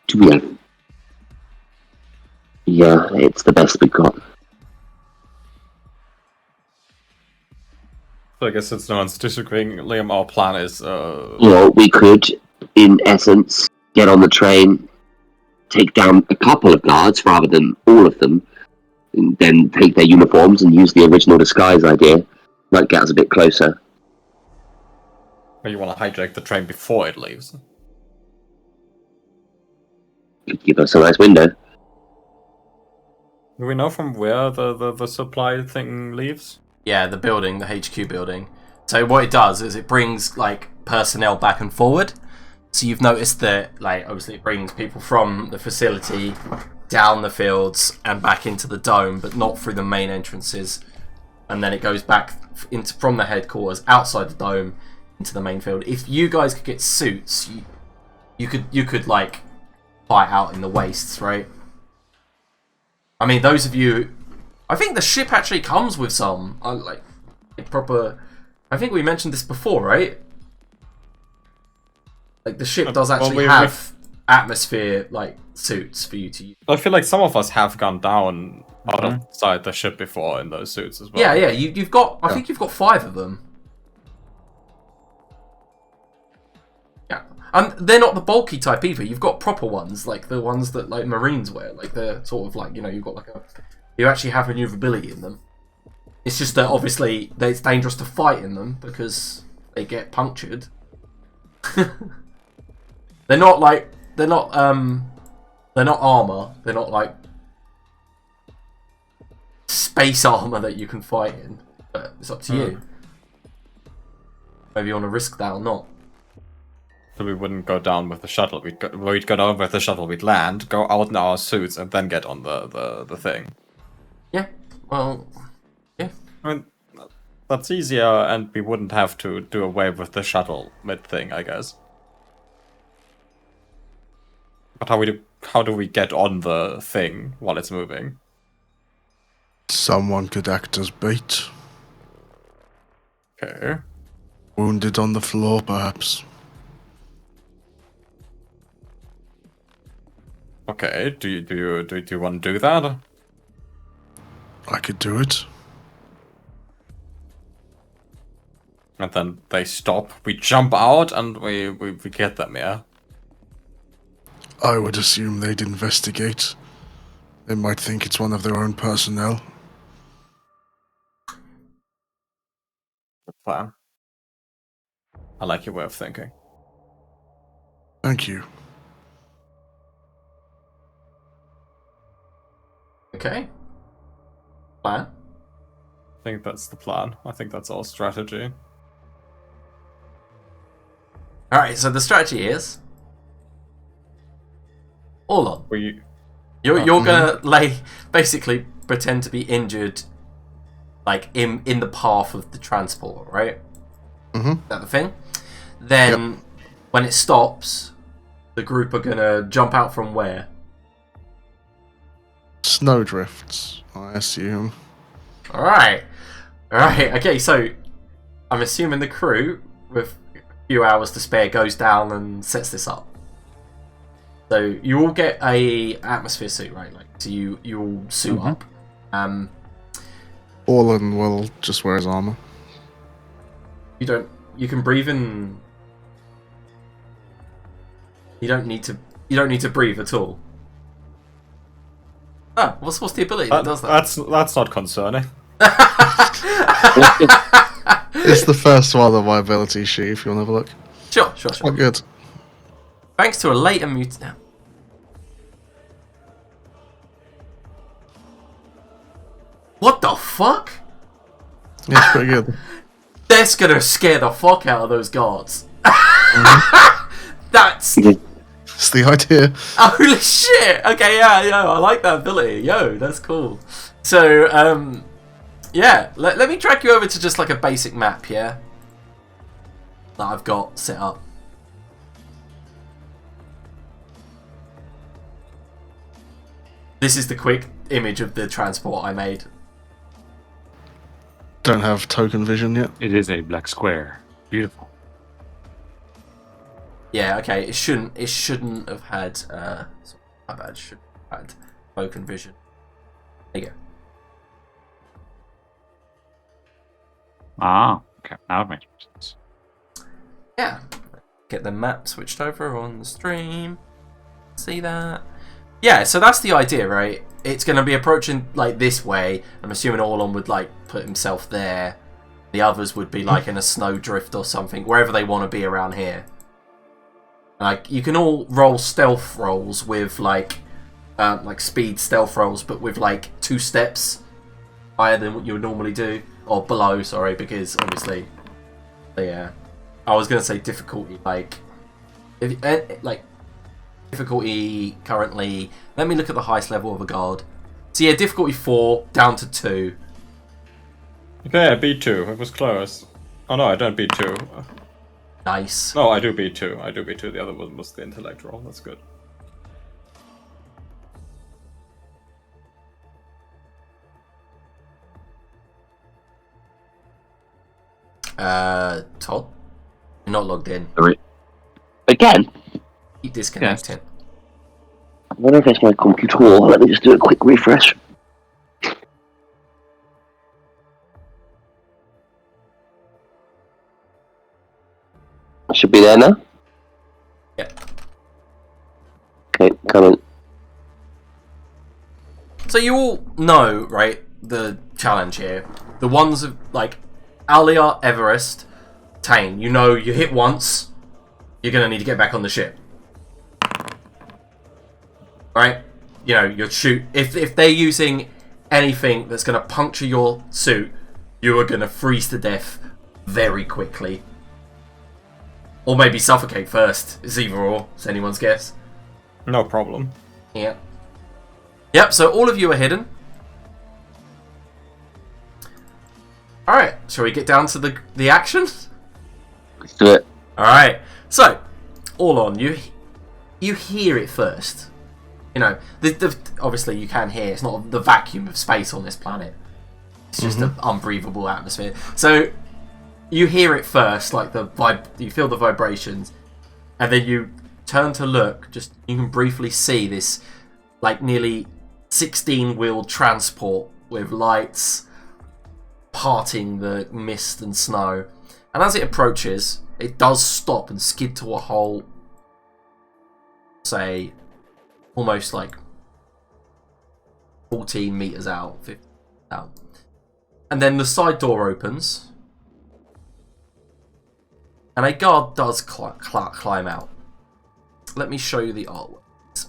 Do we have... Yeah, it's the best we got. So I guess since no one's disagreeing, Liam, our plan is, We could, in essence, get on the train, take down a couple of guards rather than all of them, and then take their uniforms and use the original disguise idea. Might get us a bit closer. or you want to hijack the train before it leaves. Could give us a nice window. Do we know from where the supply thing leaves? Yeah, the building, the HQ building. So what it does is it brings like personnel back and forward. So you've noticed that, like, obviously it brings people from the facility down the fields and back into the dome, but not through the main entrances. And then it goes back into from the headquarters outside the dome into the main field. If you guys could get suits, you could like fight out in the wastes, right? I mean, those of you, I think the ship actually comes with some like proper. I think we mentioned this before, right? Like the ship does actually have atmosphere like suits for you to use. I feel like some of us have gone down outside the ship before in those suits as well. Yeah, yeah. You've got. I think you've got 5 of them. Yeah, and they're not the bulky type either. You've got proper ones, like the ones that like Marines wear. Like they're sort of like, you know, you've got like you actually have maneuverability in them. It's just that obviously it's dangerous to fight in them because they get punctured. They're not armor. They're not like space armor that you can fight in. But it's up to you. Maybe you want to risk that or not. So we wouldn't go down with the shuttle. We'd go down with the shuttle. We'd land, go out in our suits, and then get on the thing. Yeah. Well. Yeah. I mean, that's easier, and we wouldn't have to do away with the shuttle mid thing, I guess. But how do we get on the thing while it's moving? Someone could act as bait. Okay. Wounded on the floor, perhaps. Okay. Do you want to do that? I could do it. And then they stop. We jump out and we get them. Yeah. I would assume they'd investigate. They might think it's one of their own personnel. Good plan. I like your way of thinking. Thank you. Okay. Plan. I think that's the plan. I think that's our strategy. Alright, so the strategy is all on. You're gonna basically pretend to be injured, like in the path of the transport, right? Mm-hmm. Is that the thing? Then when it stops, the group are gonna jump out from where? Snowdrifts, I assume. Alright. Okay, so I'm assuming the crew, with a few hours to spare, goes down and sets this up. So you all get a atmosphere suit, right? Like, so you all suit up. Orlan will just wear his armor. You can breathe in. You don't need to breathe at all. Oh, what's the ability that does that? That's not concerning. It's the first one on my ability sheet, if you want to have a look. Sure. Oh, good. Thanks to a later mutant. Now. What the fuck? Yeah, it's pretty good. That's gonna scare the fuck out of those guards. That's It's the idea. holy shit. Okay, yeah, I like that ability. Yo, that's cool. So, yeah, let me drag you over to just like a basic map, yeah, that I've got set up. This is the quick image of the transport I made. Don't have token vision yet. It is a black square. Beautiful. Yeah, okay. It shouldn't have had. My bad. Should have had token vision. There you go. Ah, okay. Now it makes sense. Yeah. Get the map switched over on the stream. See that? Yeah, so that's the idea, right? It's going to be approaching like this way. I'm assuming Orlon would like put himself there. The others would be like in a snowdrift or something, wherever they want to be around here. Like you can all roll stealth rolls with like speed stealth rolls, but with like 2 steps higher than what you would normally do, or below. Sorry, because obviously Yeah. I was gonna say difficulty, like difficulty currently. Let me look at the highest level of a guard. So yeah, difficulty 4 down to 2. Okay, I beat 2. It was close. Oh no, I don't beat 2. Nice. No, I do beat 2. I do beat 2. The other one was the intellect roll. That's good. Todd, you're not logged in. Again? Keep disconnecting. I wonder if it's my computer. Let me just do a quick refresh. I should be there now. Yeah. Okay, coming. So you all know, right, the challenge here. The ones of, like, Alia, Everest, Tane. You know, you hit once, you're going to need to get back on the ship. Right? You know, you'll shoot. If they're using anything that's going to puncture your suit, you are going to freeze to death very quickly. Or maybe suffocate first. It's either or. It's anyone's guess. No problem. Yeah. Yep, so all of you are hidden. Alright, shall we get down to the action? Let's do it. Alright, so, all on, you hear it first. You know, obviously you can hear, it's not the vacuum of space on this planet. It's just an unbreathable atmosphere. So, you hear it first, like you feel the vibrations, and then you turn to look, you can briefly see this, like, nearly 16-wheeled transport with lights parting the mist and snow. And as it approaches, it does stop and skid to a halt, say, almost like 14 meters out, 15 out. And then the side door opens, and a guard does climb out. Let me show you the artwork.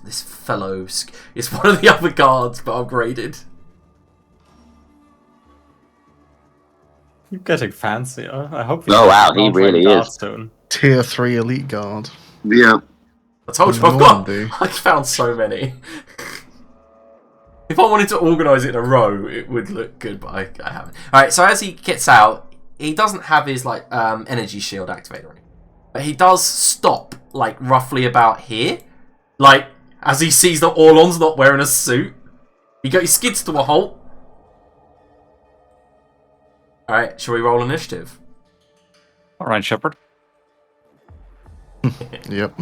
This fellow is one of the other guards, but upgraded. You're getting fancier. I hope. Oh, wow, he really is. Soon. Tier 3 elite guard. Yeah. I told you, I found so many. If I wanted to organise it in a row, it would look good, but I haven't. Alright, so as he gets out, he doesn't have his like energy shield activated or anything. But he does stop, like, roughly about here. Like, as he sees that Orlon's not wearing a suit. He skids to a halt. Alright, shall we roll initiative? Alright, Shepard. Yep.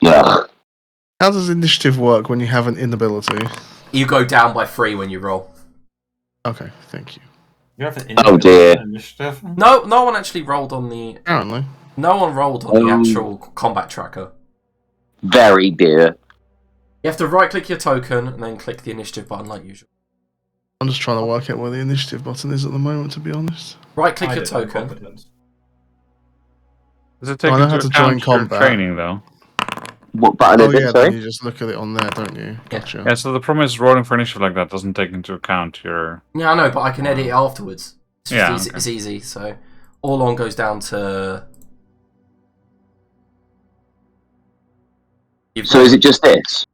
Ugh. How does initiative work when you have an inability? You go down by 3 when you roll. Okay, thank you. You have an Oh, dear. initiative. No one actually rolled on the... Apparently. No one rolled on the actual combat tracker. Very dear. You have to right-click your token and then click the initiative button like usual. I'm just trying to work out where the initiative button is at the moment, to be honest. Right-click I your did no token. competence. Does it take I know into how to account join your combat. training, though? What button Oh is it, yeah, sorry? then you just look at it on there, don't you? Gotcha. Yeah, so the problem is rolling for initiative like that doesn't take into account your... Yeah, I know, but I can edit it afterwards. It's just Yeah, easy, okay. it's easy. So, Orlon goes down to... So is it just this?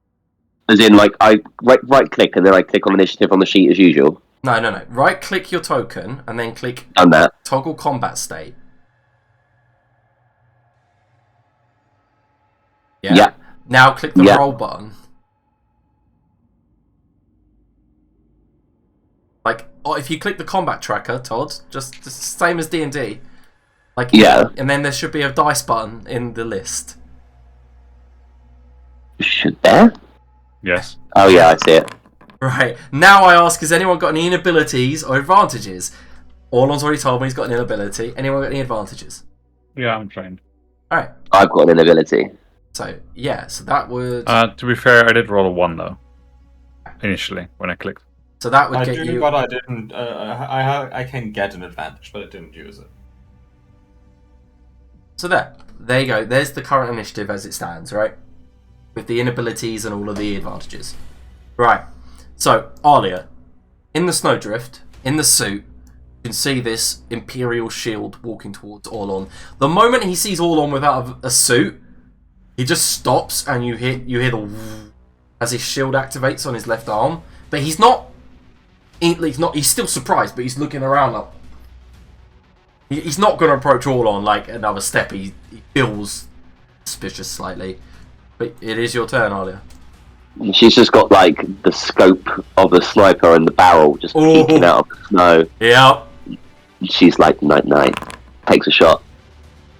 As in, like, I right click and then I click on initiative on the sheet as usual? No. Right-click your token and then click Done that. toggle combat state. Yeah. Now click the Yeah. roll button. Like, if you click the combat tracker, Todd, just the same as D&D. Like, Yeah. And then there should be a dice button in the list. Should there? Yes. Oh yeah, I see it. Right. Now I ask, has anyone got any inabilities or advantages? Orlon's already told me he's got an inability. Anyone got any advantages? Yeah, I'm trained. Alright. I've got an inability. So, yeah. So that would... To be fair, I did roll a 1, though. Initially, when I clicked. so that would I get do, you... but I didn't. I can get an advantage, but I didn't use it. So there you go. There's the current initiative as it stands, right? with the inabilities and all of the advantages. Right. So, Alia, in the snowdrift, in the suit, you can see this Imperial shield walking towards Orlon. The moment he sees Orlon without a suit, he just stops, and you hear the as his shield activates on his left arm. But he's not. He's still surprised, but he's looking around like. He's not going to approach Orlon like another step. He feels suspicious slightly. But it is your turn, Alia. She's just got like the scope of a sniper and the barrel just peeking out of the snow. Yeah. She's like, night. Takes a shot.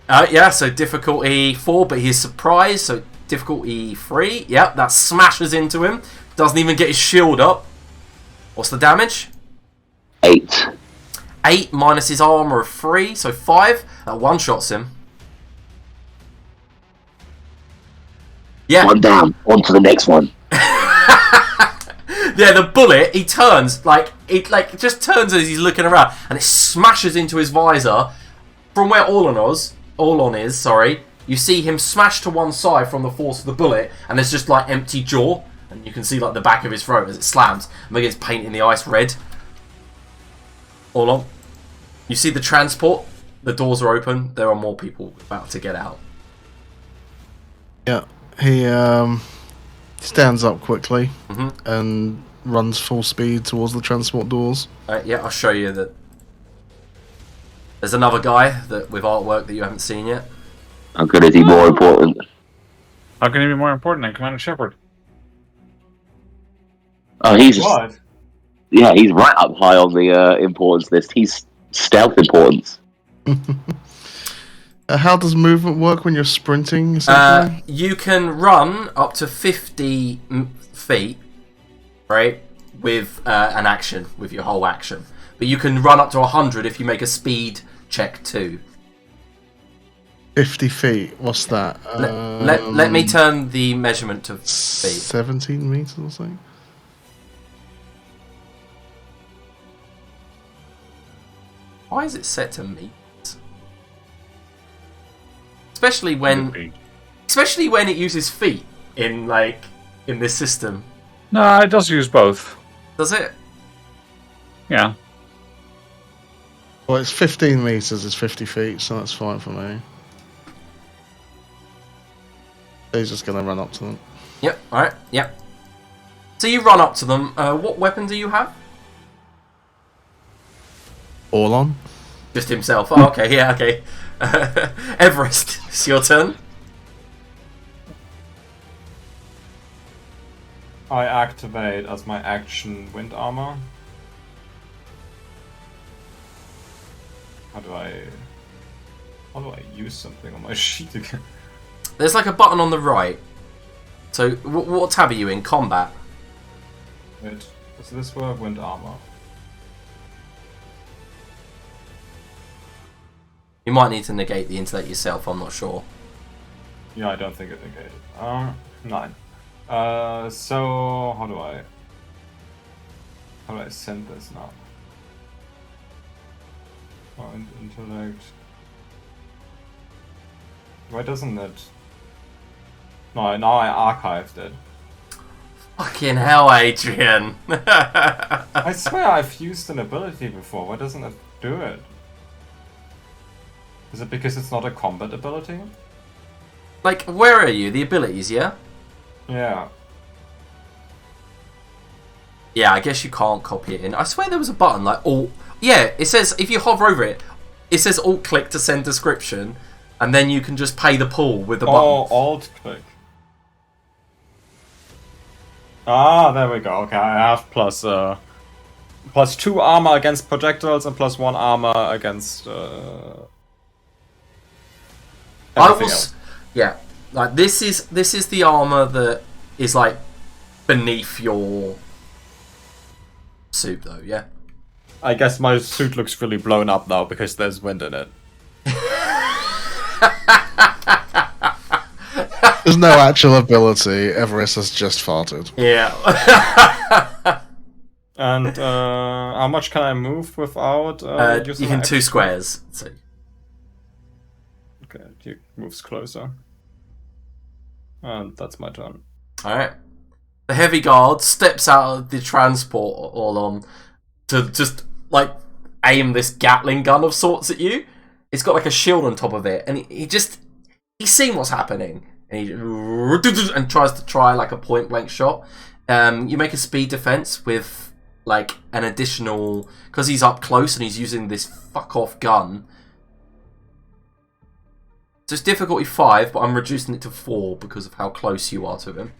Yeah, so difficulty 4, but he's surprised, so difficulty 3. Yep, that smashes into him. Doesn't even get his shield up. What's the damage? 8. 8 minus his armor of 3, so 5. That one-shots him. Yeah. One down. On to the next one. Yeah, the bullet, he turns, it just turns as he's looking around, and it smashes into his visor. From where Orlon is, you see him smash to one side from the force of the bullet, and there's just like empty jaw, and you can see like the back of his throat as it slams, and begins painting the ice red. Orlon, you see the transport, the doors are open, there are more people about to get out. Yeah, he stands up quickly Mm-hmm. and runs full speed towards the transport doors. Yeah, I'll show you that. There's another guy with artwork that you haven't seen yet. How good is he more important? How can he be more important than Commander Shepard? Oh, he's What? yeah, he's right up high on the importance list. He's stealth importance. How does movement work when you're sprinting? Essentially? You can run up to 50 feet, right, with an action, with your whole action. But you can run up to 100 if you make a speed check too. 50 feet. What's that? Let me turn the measurement to feet. 17 meters or something. Why is it set to meters? Especially when it uses feet in this system. No, it does use both. Does it? Yeah. Well, it's 15 meters. It's 50 feet, so that's fine for me. He's just gonna run up to them. Yep. All right. Yep. So you run up to them. What weapon do you have? Orlon? Just himself. Oh, okay. Yeah. Okay. Everest, it's your turn. I activate as my action wind armor. How do I use something on my sheet again? There's like a button on the right. So what tab are you in? Combat. Wait, does this work? Wind armor. You might need to negate the intellect yourself. I'm not sure. Yeah, I don't think it negated. 9. So how do I send this now? Oh, intellect. Why doesn't it? No, now I archived it. Fucking hell, Adrian. I swear I've used an ability before. Why doesn't it do it? Is it because it's not a combat ability? Like, where are you? The abilities, yeah? Yeah. Yeah, I guess you can't copy it in. I swear there was a button like Alt. Yeah, it says if you hover over it, it says Alt click to send description, and then you can just pay the pool with the button. Oh, alt click. Ah, there we go. Okay, I have plus 2 armor against projectiles and plus 1 armor against everything else. Yeah, like this is the armor that is like beneath your suit, though. Yeah. I guess my suit looks really blown up now because there's wind in it. There's no actual ability. Everest has just farted. Yeah. And how much can I move without You using can my 2 action? squares. So. Okay, he moves closer. That's my turn. Alright. The heavy guard steps out of the transport all on to just, like, aim this Gatling gun of sorts at you. It's got, like, a shield on top of it, and he's seen what's happening. And tries to try, like, a point-blank shot. You make a speed defense with, like, an additional... Because he's up close and he's using this fuck-off gun. So it's difficulty 5, but I'm reducing it to 4 because of how close you are to him.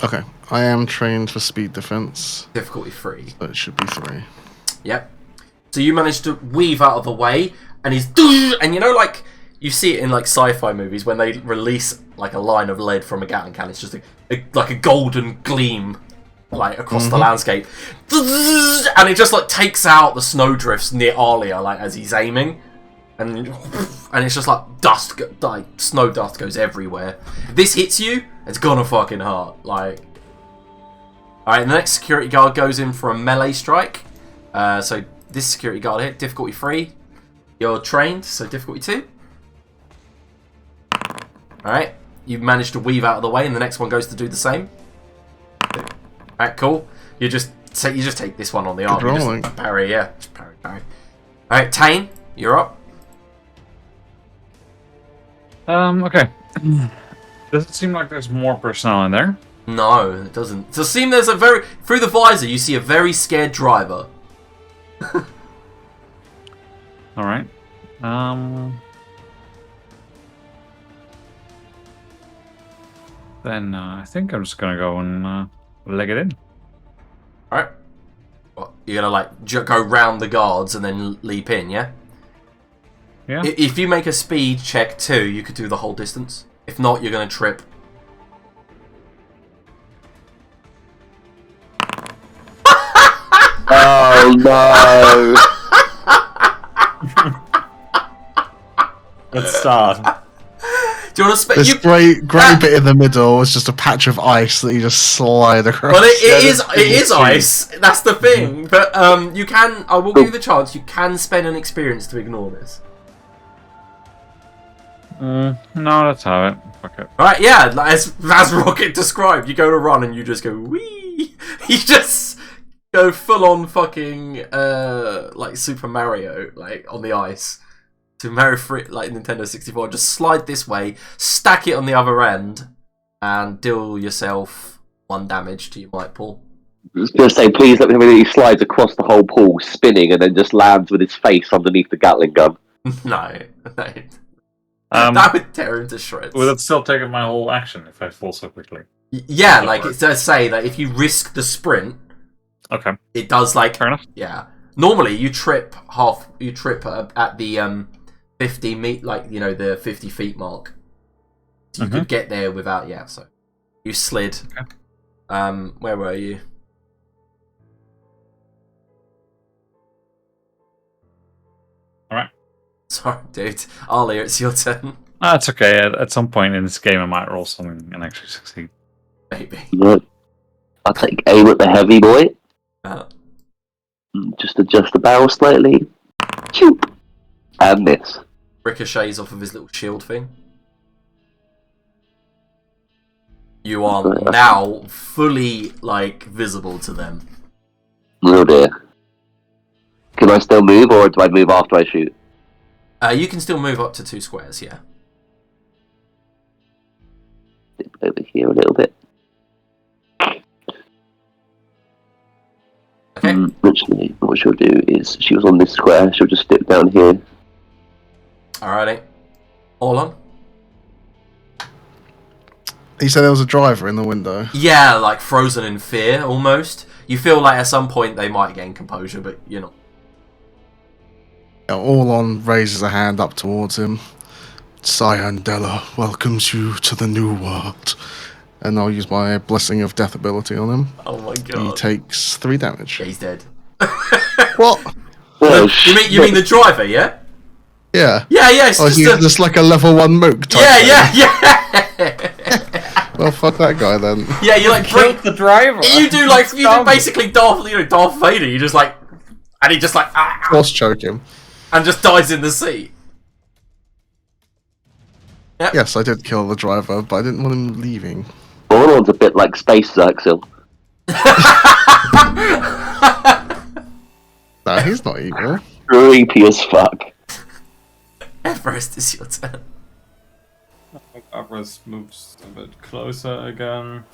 Okay, I am trained for speed defense. Difficulty 3. So it should be 3. Yep. So you manage to weave out of the way, and he's... And you know, like, you see it in, like, sci-fi movies when they release, like, a line of lead from a Gatling cannon. It's just, like, a golden gleam, like, across the landscape. And it just, like, takes out the snowdrifts near Alia, like, as he's aiming. And it's just, like, dust, like, snow dust goes everywhere. If this hits you, it's gonna fucking hurt. Like... Alright, the next security guard goes in for a melee strike. So this security guard here, difficulty 3. You're trained, so difficulty 2. Alright, you've managed to weave out of the way, and the next one goes to do the same. Alright, cool. You just take this one on the arm. You just parry, yeah. Just parry. Alright, Tane, you're up. Okay. Does it seem like there's more personnel in there? No, it doesn't. So seem there's through the visor you see a very scared driver. Alright. Then I think I'm just gonna go and leg it in. Alright. What, you're gonna like go round the guards and then leap in, yeah? Yeah. If you make a speed check 2, you could do the whole distance. If not, you're gonna trip. Oh no! Let's start. Do you want to This grey bit in the middle is just a patch of ice that you just slide across. Well, it is ice. That's the thing. But you can. I will give you the chance. You can spend an experience to ignore this. No, let's have it. Fuck it. Right? Yeah. As Rocket described, you go to run and you just go wee. You just go full on fucking like Super Mario, like on the ice. To Mario Free, like Nintendo 64, just slide this way, stack it on the other end, and deal yourself 1 damage to your might pool. I was going to say, please let me know that he slides across the whole pool, spinning, and then just lands with his face underneath the Gatling gun. No. That would tear him to shreds. Will it still take up my whole action if I fall so quickly? Yeah, like it does say that if you risk the sprint, Okay. it does like... Fair enough. Yeah. Normally, you trip at the 50 meet, like, you know, the 50 feet mark. So you could get there without, yeah, so you slid. Okay. Where were you? Alright. Sorry, dude. Alia, it's your turn. That's okay. At some point in this game, I might roll something and actually succeed. Maybe. Right. I'll take aim at the heavy boy. Uh, Just adjust the barrel slightly. Choop! And miss. ricochets off of his little shield thing. You are now fully, like, visible to them. Oh dear. Can I still move, or do I move after I shoot? You can still move up to 2 squares, yeah. Dip over here a little bit. Okay. Actually, what she'll do is, she was on this square, she'll just dip down here. Alrighty. All on? He said there was a driver in the window. Yeah, like frozen in fear, almost. You feel like at some point they might gain composure, but you're not. Orlon raises a hand up towards him. Cyandela welcomes you to the new world. And I'll use my Blessing of Death ability on him. Oh my He god. takes 3 damage. Yeah, he's dead. What? Oh, You mean the driver, yeah? Yeah. Yeah, it's Oh, is he just a... just like a level 1 mook type Yeah. Well, fuck that guy then. Yeah, you like break the driver. You do basically Darth Vader. You just like, and he just like Force choke him. and just dies in the seat. Yep. Yes, I did kill the driver, but I didn't want him leaving. Orlon's a bit like Space Xerxil. No, he's not evil. Creepy as fuck. Everest, is your turn. Everest moves a bit closer again.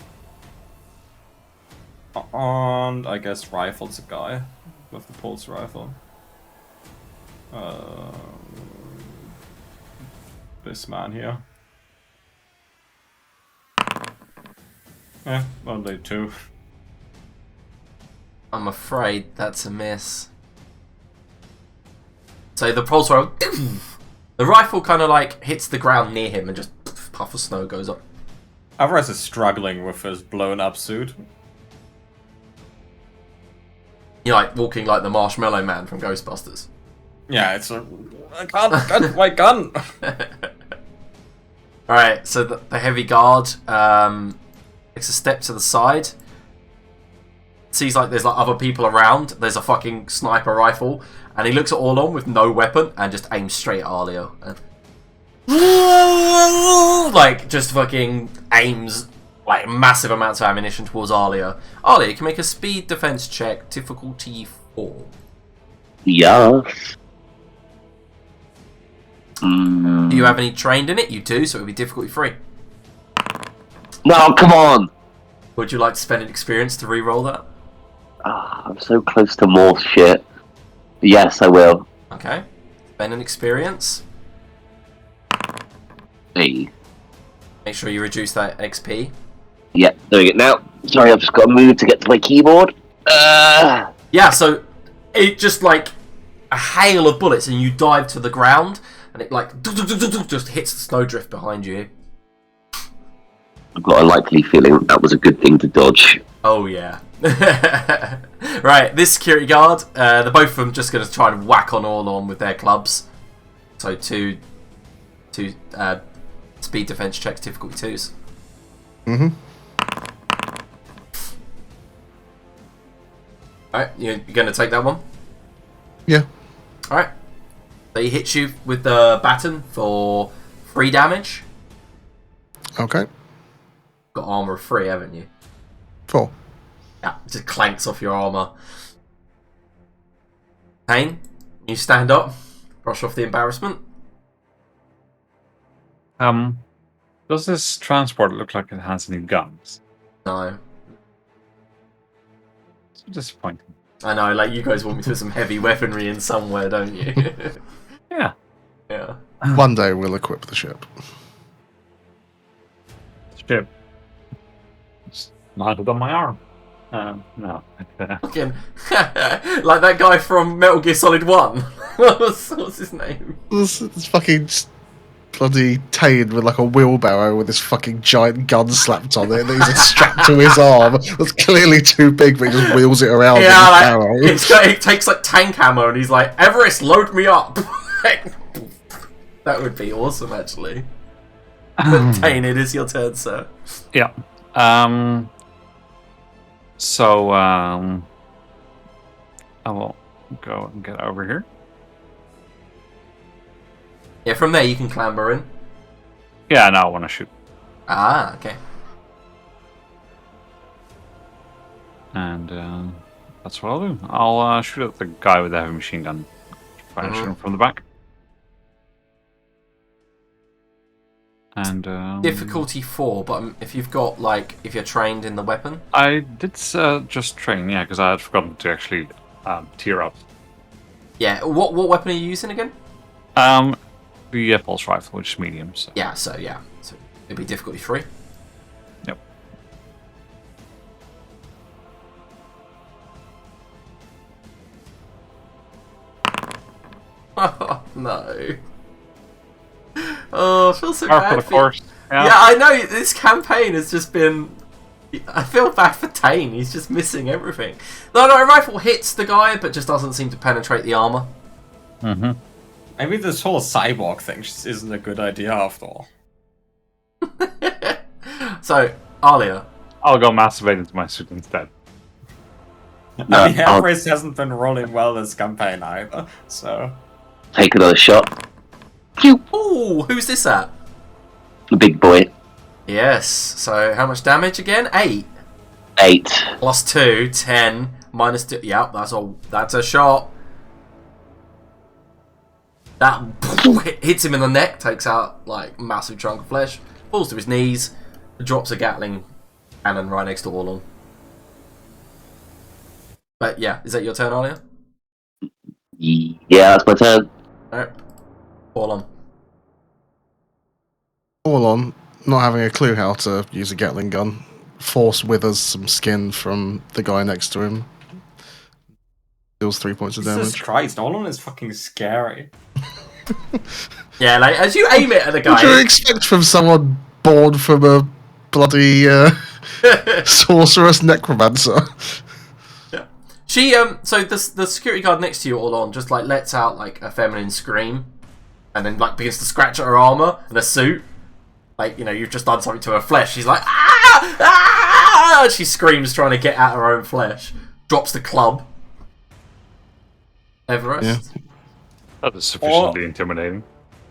And I guess rifles a guy with the pulse rifle. This man here. Only 2. I'm afraid that's a miss. So the pulse rifle, the rifle kind of like hits the ground near him and just puff of snow goes up. Everest is struggling with his blown up suit. You're like walking like the Marshmallow Man from Ghostbusters. Yeah, it's a... I can't, my gun! Alright, so the heavy guard takes a step to the side. Sees like there's like other people around. There's a fucking sniper rifle. And he looks at Orlon with no weapon and just aims straight at Arlia. Like, just fucking aims like massive amounts of ammunition towards Arlia. Arlia, you can make a speed defense check, difficulty 4. Yeah. Do you have any trained in it? You do, so it would be difficulty 3. No, come on! Would you like to spend an experience to re-roll that? I'm so close to more shit. Yes, I will. Okay. Spend an experience. Hey. Make sure you reduce that XP. Yeah, doing it now. Sorry, I've just got to move to get to my keyboard. Yeah, so it just like a hail of bullets and you dive to the ground and it like just hits the snowdrift behind you. I've got a likely feeling that was a good thing to dodge. Oh yeah. Right, this security guard, the both of them just going to try and whack on Orlon with their clubs. So two speed defense checks, difficulty 2s. Mm-hmm. Alright, you're going to take that one? Yeah. Alright. So he hits you with the baton for 3 damage. Okay. Got armor of 3, haven't you? 4. Yeah, it just clanks off your armor. Payne, you stand up, brush off the embarrassment. Does this transport look like it has any guns? No. It's disappointing. I know, like, you guys want me to put some heavy weaponry in somewhere, don't you? Yeah. Yeah. One day we'll equip the ship. Ship. It's mounted on my arm. No. Fucking, like that guy from Metal Gear Solid 1. What's his name? It's fucking bloody Tane with like a wheelbarrow with this fucking giant gun slapped on it that he's strapped to his arm. That's clearly too big, but he just wheels it around with his barrow. It takes like tank ammo and he's like, Everest, load me up. That would be awesome, actually. But Tane, it is your turn, sir. Yeah. So, I will go and get over here. Yeah, from there you can clamber in. Yeah, no, I want to shoot. Ah, okay. And that's what I'll do. I'll shoot at the guy with the heavy machine gun. Try and shoot him from the back. And Difficulty 4, but if you've got, like, if you're trained in the weapon. I did just train, yeah, because I had forgotten to actually tier up. Yeah, what weapon are you using again? The pulse rifle, which is medium. So. Yeah, so it'd be difficulty 3. Yep. Oh no. Oh, I feel so Par bad for the for course. Yeah, I know, this campaign has just been... I feel bad for Tane, he's just missing everything. No, a rifle hits the guy, but just doesn't seem to penetrate the armor. Mm-hmm. Maybe this whole cyborg thing just isn't a good idea after all. So, Arlia. I'll go masturbate into my suit instead. I mean, Everest hasn't been rolling well this campaign either, so... Take another shot. Ooh, who's this at? the big boy. Yes. So how much damage again? 8. 8. Plus 2, 10. Minus 2. Yep, that's a shot. That hits him in the neck, takes out like massive chunk of flesh, falls to his knees, drops a Gatling cannon right next to Orlon. But yeah, is that your turn, Alia? Yeah, that's my turn. Alright. Orlon. Orlon, not having a clue how to use a Gatling gun, force withers some skin from the guy next to him. Deals 3 points of Jesus damage. Christ, Nolan is fucking scary. Yeah, like as you aim it at the What do you guy. expect from someone born from a bloody sorceress necromancer? She so the security guard next to you, Orlon, just like lets out like a feminine scream, and then like begins to scratch at her armor and her suit. Like, you know, you've just done something to her flesh. She's like, ah! Ah! She screams, trying to get at her own flesh. Drops the club. Everest. Yeah. That is sufficiently intimidating.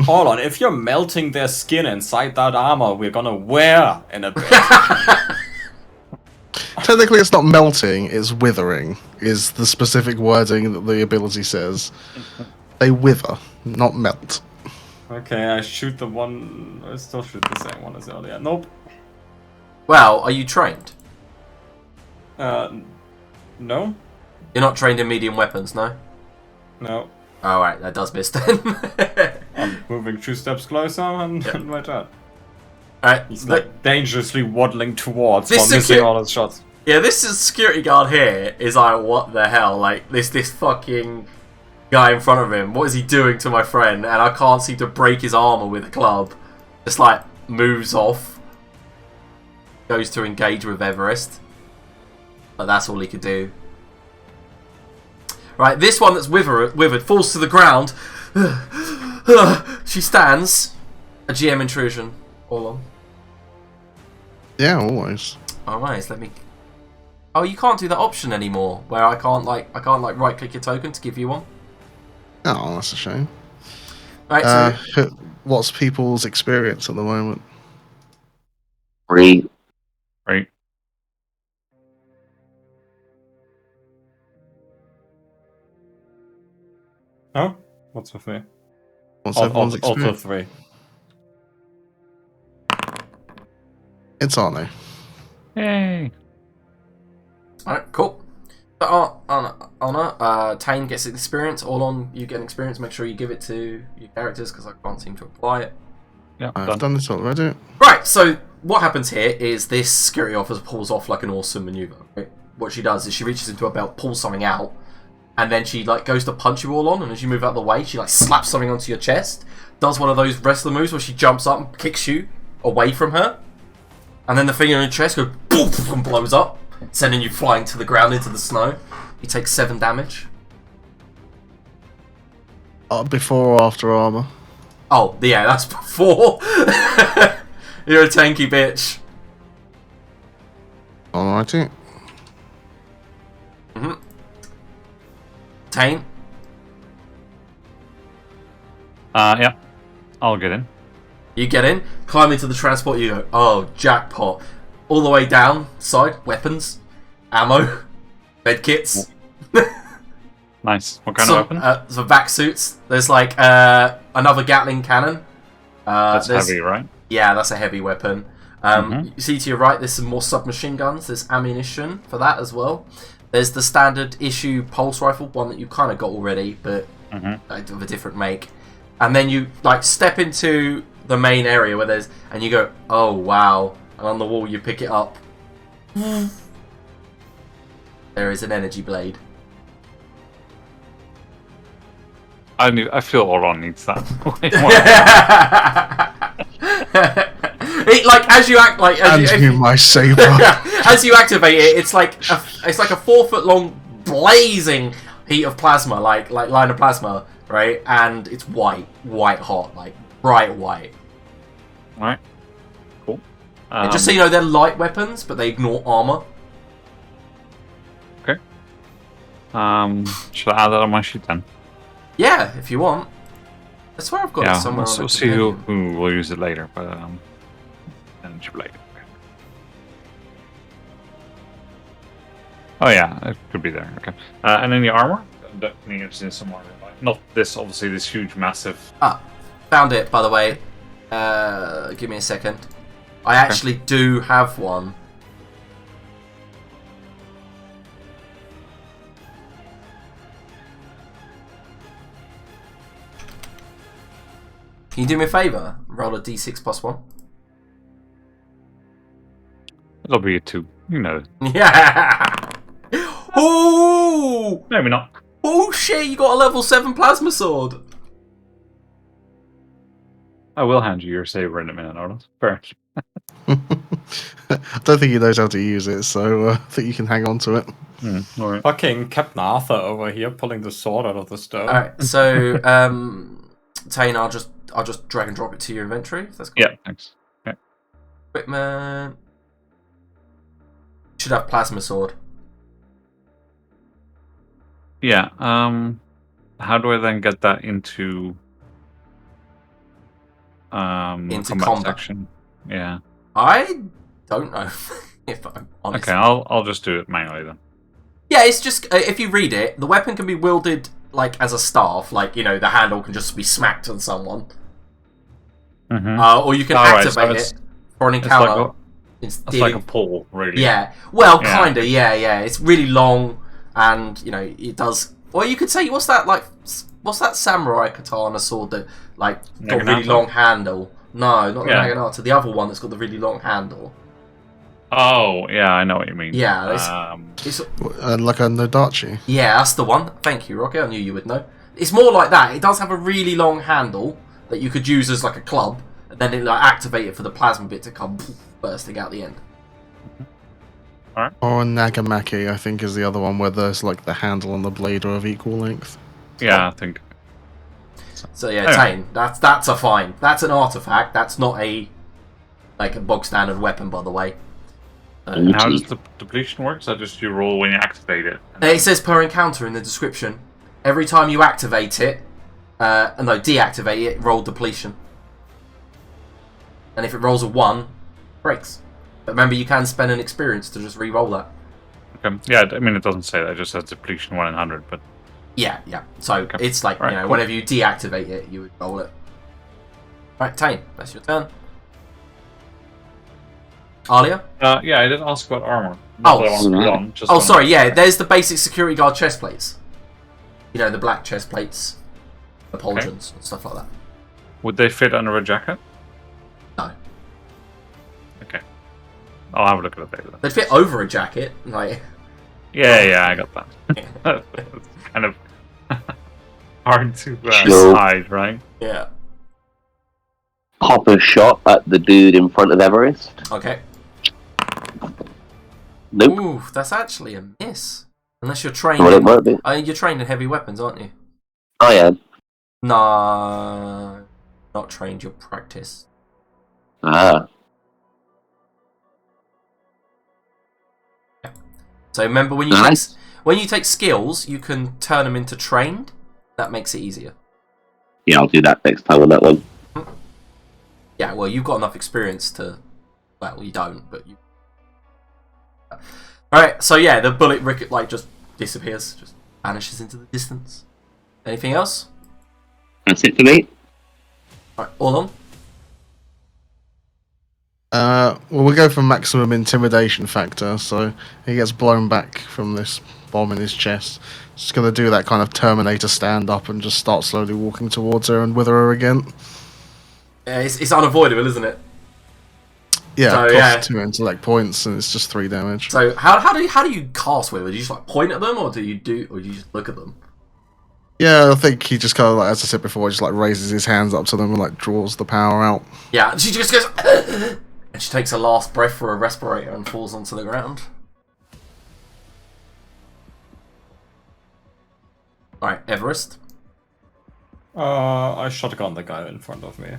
Hold on, if you're melting their skin inside that armor we're gonna wear in a bit. Technically, it's not melting; it's withering. Is the specific wording that the ability says? They wither, not melt. Okay, I shoot the one. I still shoot the same one as earlier. Nope. Well, are you trained? No? You're not trained in medium weapons, no? No. Alright, that does miss then. I'm moving 2 steps closer and right out. Alright, He's like dangerously waddling towards This while missing secu- all his shots. yeah, this is security guard here is like, what the hell? Like, this fucking guy in front of him, what is he doing to my friend? And I can't seem to break his armor with a club. Just like, moves off. Goes to engage with Everest. But that's all he could do. Right, this one that's withered falls to the ground. She stands. A GM intrusion. All on. Yeah, always. Alright, let me... Oh, you can't do that option anymore, where I can't right click your token to give you one. Oh, that's a shame. Right, so What's people's experience at the moment? 3. Right? Huh? What's with me? What's everyone's Also experience? 3. It's Arno. Yay! alright, cool. So, Honor, Tane gets an experience. All on, you get an experience. Make sure you give it to your characters because I can't seem to apply it. Yeah, I've done this already. Right, so what happens here is this security officer pulls off like an awesome maneuver. Right? What she does is she reaches into her belt, pulls something out, and then she like goes to punch you all on, and as you move out of the way, she like slaps something onto your chest, does one of those wrestler moves where she jumps up and kicks you away from her, and then the thing on your chest goes poof and blows up, sending you flying to the ground into the snow. You take 7 damage. Before or after armor? Oh, yeah, that's before. You're a tanky bitch. Alrighty. Tane. Yeah. I'll get in. You get in, climb into the transport, you go, oh, jackpot. All the way down, side, weapons, ammo, medkits. Nice. What kind of weapon? Some vac suits. There's like another Gatling cannon. That's there's- heavy, right? Yeah, that's a heavy weapon. You see to your right, there's some more submachine guns. There's ammunition for that as well. There's the standard issue pulse rifle, one that you kind of got already, but of a different make. And then you like step into the main area where there's, and you go, oh wow! And on the wall you pick it up. There is an energy blade. I feel Oron needs that. Like as you act, like My saber. as you activate it, it's like a 4 foot long blazing heat of plasma, like line of plasma, right? And it's white hot, like bright white. Alright. Cool. And just so you know, they're light weapons, but they ignore armor. Okay. Should I add that on my sheet then? Yeah, if you want. I swear I've got it somewhere. We'll on the see who compendium. will use it later, but Edge blade. Oh yeah, it could be there. Okay. And then the armor. Definitely interested in some armor. Not this, obviously, this huge, massive. Ah, found it, by the way. Give me a second. I actually do have one. Can you do me a favour? Roll a d6 plus 1. It'll be a 2. You know. Yeah! Oh! Maybe not. Oh shit, you got a level 7 plasma sword! I will hand you your saber in a minute, Arnold. Fair. I don't think he knows how to use it, so I think you can hang on to it. Alright. Fucking Captain Arthur over here pulling the sword out of the stone. Alright, so, Tane, I'll just drag and drop it to your inventory, if that's cool. Yeah, thanks. Okay. Equipment. Should have plasma sword. Yeah, how do I then get that into combat section? Yeah. I don't know, if I'm honest. Okay, I'll just do it manually then. Yeah, it's just, if you read it, the weapon can be wielded, like, as a staff. Like, you know, the handle can just be smacked on someone. Mm-hmm. Or you can Alright, activate so it for an encounter. It's like a pole, really. Yeah, well, Yeah. kinda, yeah. It's really long, and, you know, it does... Or you could say, what's that samurai katana sword that, like, got a really Naginata? long handle? No, not the Yeah. Naginata, the other one that's got the really long handle. Oh, yeah, I know what you mean. Yeah, it's Like a Nodachi. yeah, that's the one. Thank you, Rocky. I knew you would know. It's more like that. It does have a really long handle that you could use as like a club, and then it like activate it for the plasma bit to come bursting out the end. Or a Nagamaki, I think, is the other one where there's like the handle and the blade are of equal length. Yeah, I think. So yeah, Anyway. Tane, that's a fine. That's an artifact. That's not a like a bog standard weapon, by the way. And how does the depletion work? Is that just you roll when you activate it? It says per encounter in the description. Every time you activate it, deactivate it, roll depletion. And if it rolls a 1, breaks. But remember, you can spend an experience to just re-roll that. Okay. Yeah, I mean, it doesn't say that. It just says depletion 1 in 100, but... Yeah. So Okay. it's like, Right, cool. whenever you deactivate it, you would roll it. Right, Tane, that's your turn. Alia? Yeah, I did ask about armor. Oh. Not that I want to put on, just Oh, on- sorry, yeah, there's the basic security guard chest plates. You know, the black chest plates, the pauldrons, and stuff like that. Would they fit under a jacket? No. Okay. I'll have a look at it later. They'd fit over a jacket, like... Yeah, I got that. It's kind of hard to Sure. hide, right? Yeah. Pop a shot at the dude in front of Everest. Okay. Nope. Ooh, that's actually a miss. Unless you're trained Well, it in... might be. You're trained in heavy weapons, aren't you? I am. No. Not trained, you're practiced. Ah. So remember, when Nice. you take skills, you can turn them into trained. That makes it easier. Yeah, I'll do that next time on that one. Yeah, well, you've got enough experience to... Well, you don't, but you... Alright, so yeah, the bullet just disappears. Just vanishes into the distance. Anything else? That's it for me. Alright, all on. Well, we'll go for maximum intimidation factor, so he gets blown back from this bomb in his chest. Just gonna do that kind of Terminator stand up and just start slowly walking towards her and wither her again. Yeah, it's unavoidable, isn't it? Yeah, So, costs yeah. 2 intellect points and it's just 3 damage. So how do you cast with it? Do you just like point at them, or do you just look at them? Yeah, I think he just kind of, like, as I said before, just like raises his hands up to them and like draws the power out. Yeah, and she just goes, and she takes a last breath for a respirator and falls onto the ground. Alright, Everest. I shotgun the guy in front of me.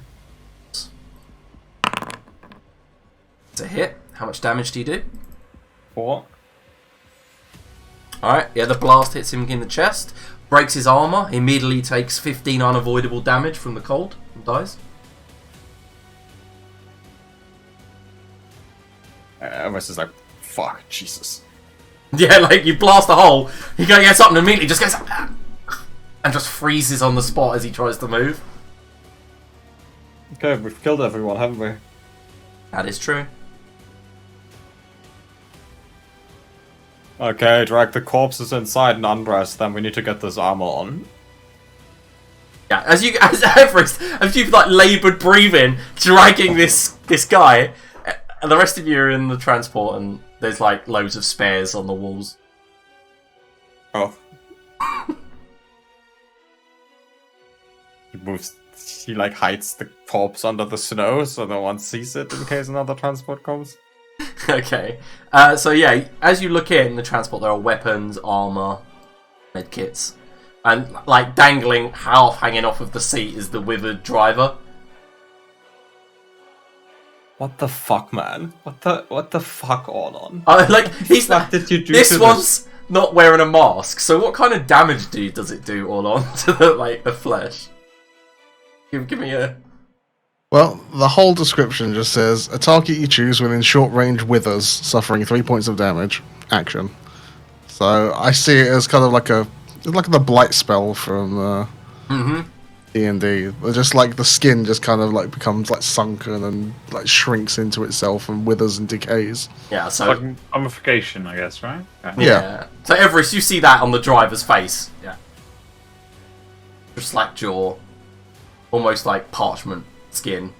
It's a hit. How much damage do you do? 4. Alright, yeah, the blast hits him in the chest, breaks his armor, he immediately takes 15 unavoidable damage from the cold and dies. Everest is like, fuck, Jesus. Yeah, like you blast a hole, he gets up and immediately just goes and just freezes on the spot as he tries to move. Okay, we've killed everyone, haven't we? That is true. Okay, drag the corpses inside and undress, then we need to get this armor on. Yeah, as Everest, as you've like laboured breathing, dragging this guy, and the rest of you are in the transport, and there's like loads of spares on the walls. Oh. He like hides the corpse under the snow so no one sees it in case another transport comes. Okay, so yeah, as you look in the transport, there are weapons, armor, medkits, and like dangling, half hanging off of the seat is the withered driver. What the fuck, man? What the fuck, on? Like he's What did you do this to one's not wearing a mask, so what kind of damage does it do all on to the flesh? Give me a. Well, the whole description just says a target you choose within short range withers, suffering 3 points of damage. Action. So I see it as kind of like the blight spell from D&D. Just like the skin just kind of like becomes like sunken and like shrinks into itself and withers and decays. Yeah, so Like mummification, I guess, right? Yeah. So Everest, you see that on the driver's face. Yeah. Just slack jaw, almost like parchment skin.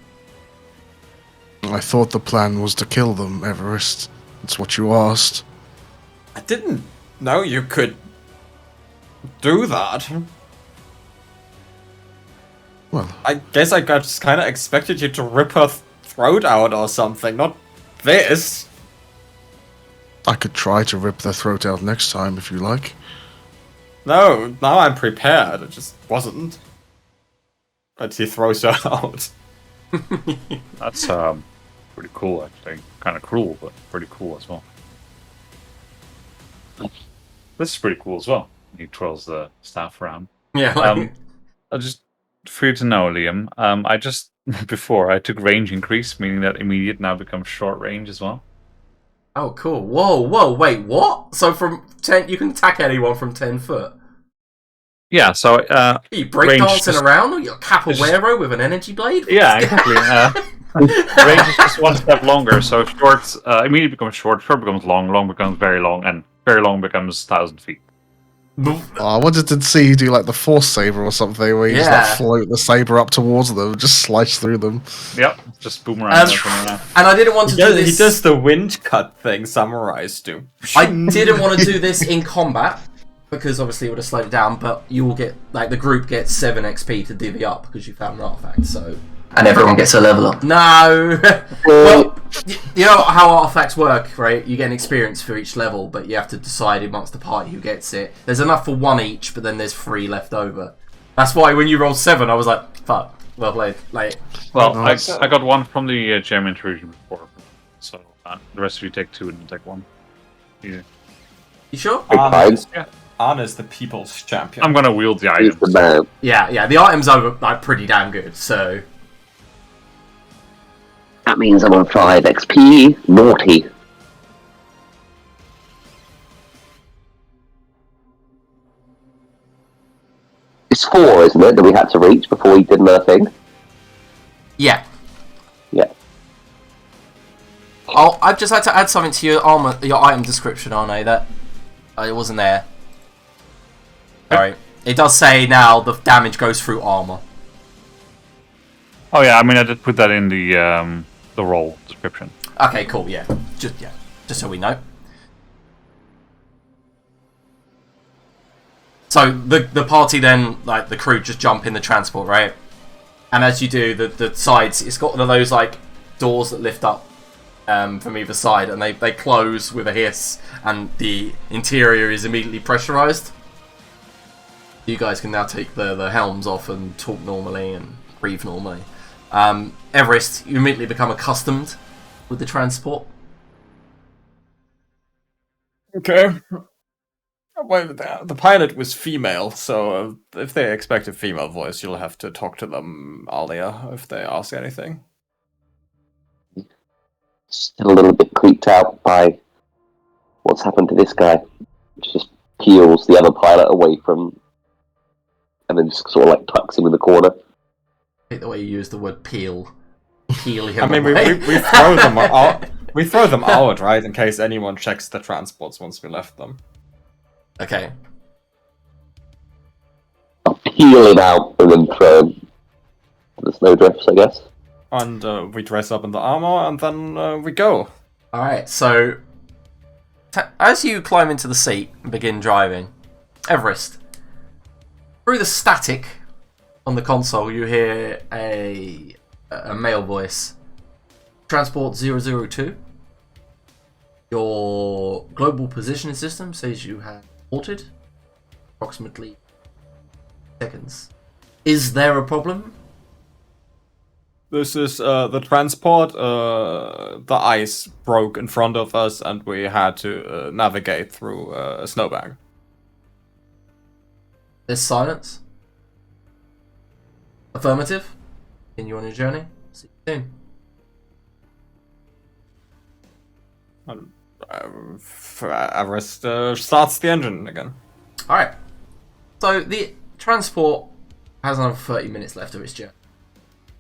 I thought the plan was to kill them, Everest. That's what you asked. I didn't know you could do that. Well, I guess I just kind of expected you to rip her throat out or something, not this. I could try to rip their throat out next time if you like. No, now I'm prepared. It just wasn't. But he throws her out. That's pretty cool, actually. Kind of cruel, but pretty cool as well. This is pretty cool as well. He twirls the staff around. Yeah. Like, I just for you to know, Liam. I just before I took range increase, meaning that immediate now becomes short range as well. oh, cool. Whoa, wait, what? So from 10, you can attack anyone from 10 foot. Yeah, so Are you breakdancing around? Or you're capoeira with an energy blade? yeah, exactly. Range is just one step longer, so short immediately becomes short becomes long becomes very long, and very long becomes 1,000 feet. I wanted to see you do like the force saber or something, where you just like float the saber up towards them, and just slice through them. Yep, just boomerang. And I didn't want to do this. He does the wind cut thing samurais do. I didn't want to do this in combat because obviously it would have slowed it down. But you will get like the group gets 7 XP to divvy up because you found an artifact. So And everyone gets a level up. no. Well, you know how artifacts work, right? You get an experience for each level, but you have to decide amongst the party who gets it. There's enough for 1 each, but then there's 3 left over. That's why when you rolled 7, I was like, "Fuck, well played." Like, Well, Nice. I got 1 from the gem intrusion before, so the rest of you take 2 and you take 1. Easy. you sure? Fine. Anna's the people's champion. I'm gonna wield the He's the items. man. Yeah. The items are like pretty damn good. So That means I'm on 5 XP. Naughty. It's 4, isn't it, that we had to reach before we did another thing? yeah. Yeah. Oh, I've just had to add something to your armor, your item description, Arne. That it wasn't there. Sorry. It does say now the damage goes through armor. Oh yeah, I mean I did put that in the role description. Okay, cool. Yeah, just so we know. So the party then, like the crew, just jump in the transport, right? And as you do, the sides, it's got one of those like doors that lift up from either side, and they close with a hiss, and the interior is immediately pressurized. You guys can now take the helms off and talk normally and breathe normally. Everest, you immediately become accustomed with the transport. Okay. Well, the pilot was female, so if they expect a female voice, you'll have to talk to them, Alia, if they ask anything. still a little bit creeped out by what's happened to this guy. Just peels the other pilot away from, and then just sort of like tucks him in the corner. I hate the way you use the word peel. Peel him I mean, we away. throw them out. We throw them out, right, in case anyone checks the transports once we left them. Okay. I'll peel him out and then throw him to the snowdrifts, I guess. And we dress up in the armor, and then we go. Alright, so as you climb into the seat and begin driving, Everest, through the static on the console, you hear a male voice. Transport 002. Your global positioning system says you have halted approximately seconds. Is there a problem? This is the transport. The ice broke in front of us, and we had to navigate through a snowbank. There's silence. Affirmative. Continue on your journey. See you soon. And Everest starts the engine again. Alright. So the transport has another 30 minutes left of its journey.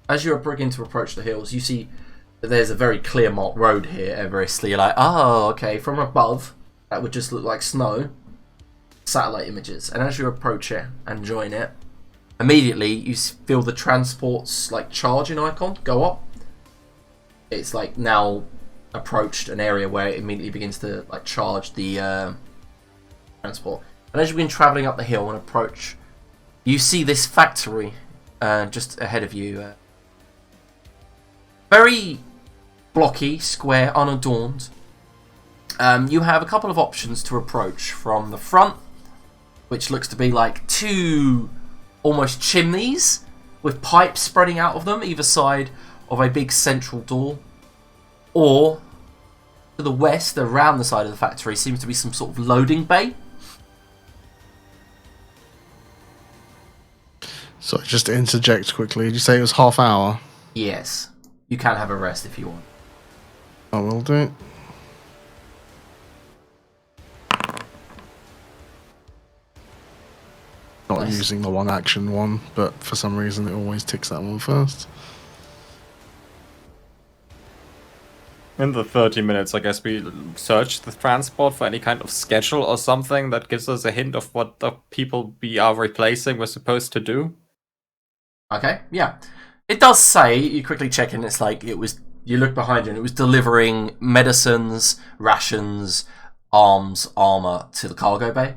As you're beginning to approach the hills, you see that there's a very clear marked road here, Everest. You're like, oh, okay, from above, that would just look like snow. Satellite images. And as you approach it and join it, immediately you feel the transport's like charging icon go up. It's like now approached an area where it immediately begins to like charge the transport. And as you begin travelling up the hill and approach, you see this factory just ahead of you. Very blocky, square, unadorned. You have a couple of options to approach from the front, which looks to be like two almost chimneys with pipes spreading out of them either side of a big central door. Or to the west, around the side of the factory, seems to be some sort of loading bay. So just to interject quickly, did you say it was half hour? Yes. You can have a rest if you want. I will do. Not Nice. using the one action one, but for some reason it always ticks that one first. In the 30 minutes, I guess we search the transport for any kind of schedule or something that gives us a hint of what the people we are replacing were supposed to do. Okay, yeah. It does say, you quickly check and it's like, you look behind you and it was delivering medicines, rations, arms, armour to the cargo bay.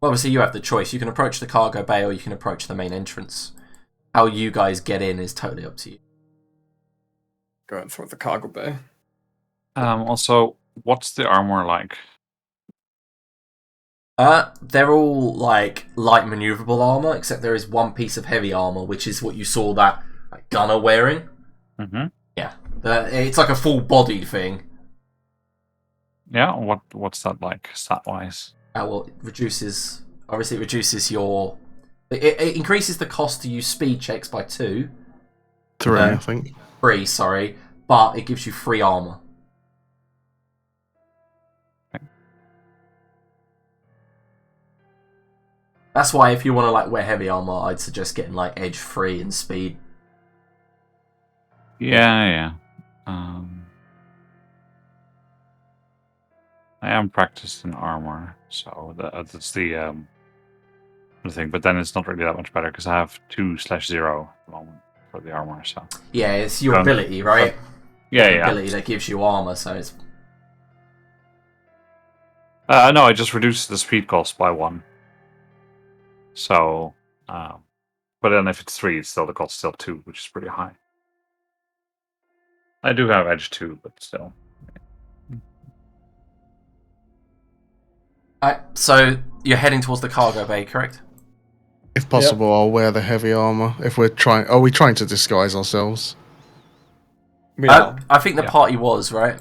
Well, obviously you have the choice. You can approach the cargo bay or you can approach the main entrance. How you guys get in is totally up to you. Going through the cargo bay. Also, what's the armor like? They're all like light maneuverable armor, except there is one piece of heavy armor, which is what you saw that like, gunner wearing. Mm-hmm. Yeah, it's like a full body thing. Yeah, what's that like stat wise? Well, it reduces. Obviously, it reduces your. It increases the cost to use speed checks by 2. 3, I think. 3, sorry, but it gives you free armor. That's why if you want to like wear heavy armor, I'd suggest getting like edge 3 and speed. Yeah. I am practiced in armor, so that's the thing. But then it's not really that much better because I have 2/0 at the moment for the armor. So Yeah, it's your ability, right? yeah. Ability that gives you armor, so it's. No, I just reduced the speed cost by 1. So, but then if it's 3, it's still the cost still 2, which is pretty high. I do have edge 2, but still. Alright, so you're heading towards the cargo bay, correct? If possible, I'll wear the heavy armor. If we're trying, are we trying to disguise ourselves? We are. I think the party was, right?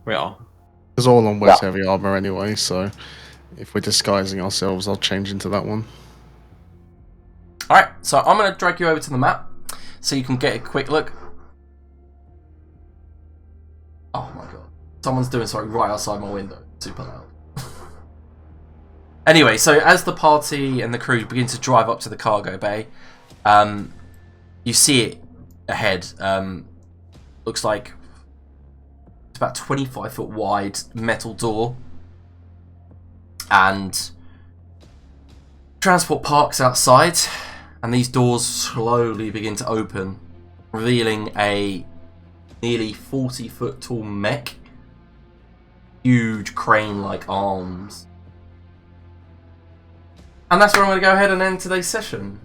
We are. Because all on wears Yeah. heavy armor anyway, so if we're disguising ourselves, I'll change into that one. Alright, so I'm going to drag you over to the map so you can get a quick look. Someone's doing something right outside my window. Super loud. Anyway, so as the party and the crew begin to drive up to the cargo bay, you see it ahead. Looks like it's about 25 foot wide metal door. And transport parks outside, and these doors slowly begin to open, revealing a nearly 40-foot tall mech. Huge crane-like arms. And that's where I'm going to go ahead and end today's session.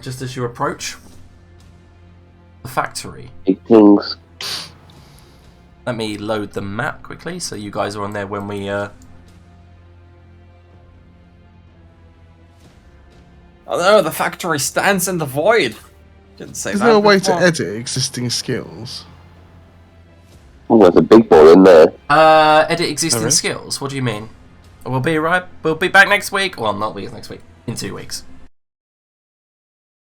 Just as you approach the factory. Big things. Let me load the map quickly so you guys are on there when we... Oh no, the factory stands in the void. Didn't say Is that there a way to before. edit existing skills? Oh, there's a big ball in there. edit existing really? skills? What do you mean? We'll be back next week. Well, not next week. In 2 weeks.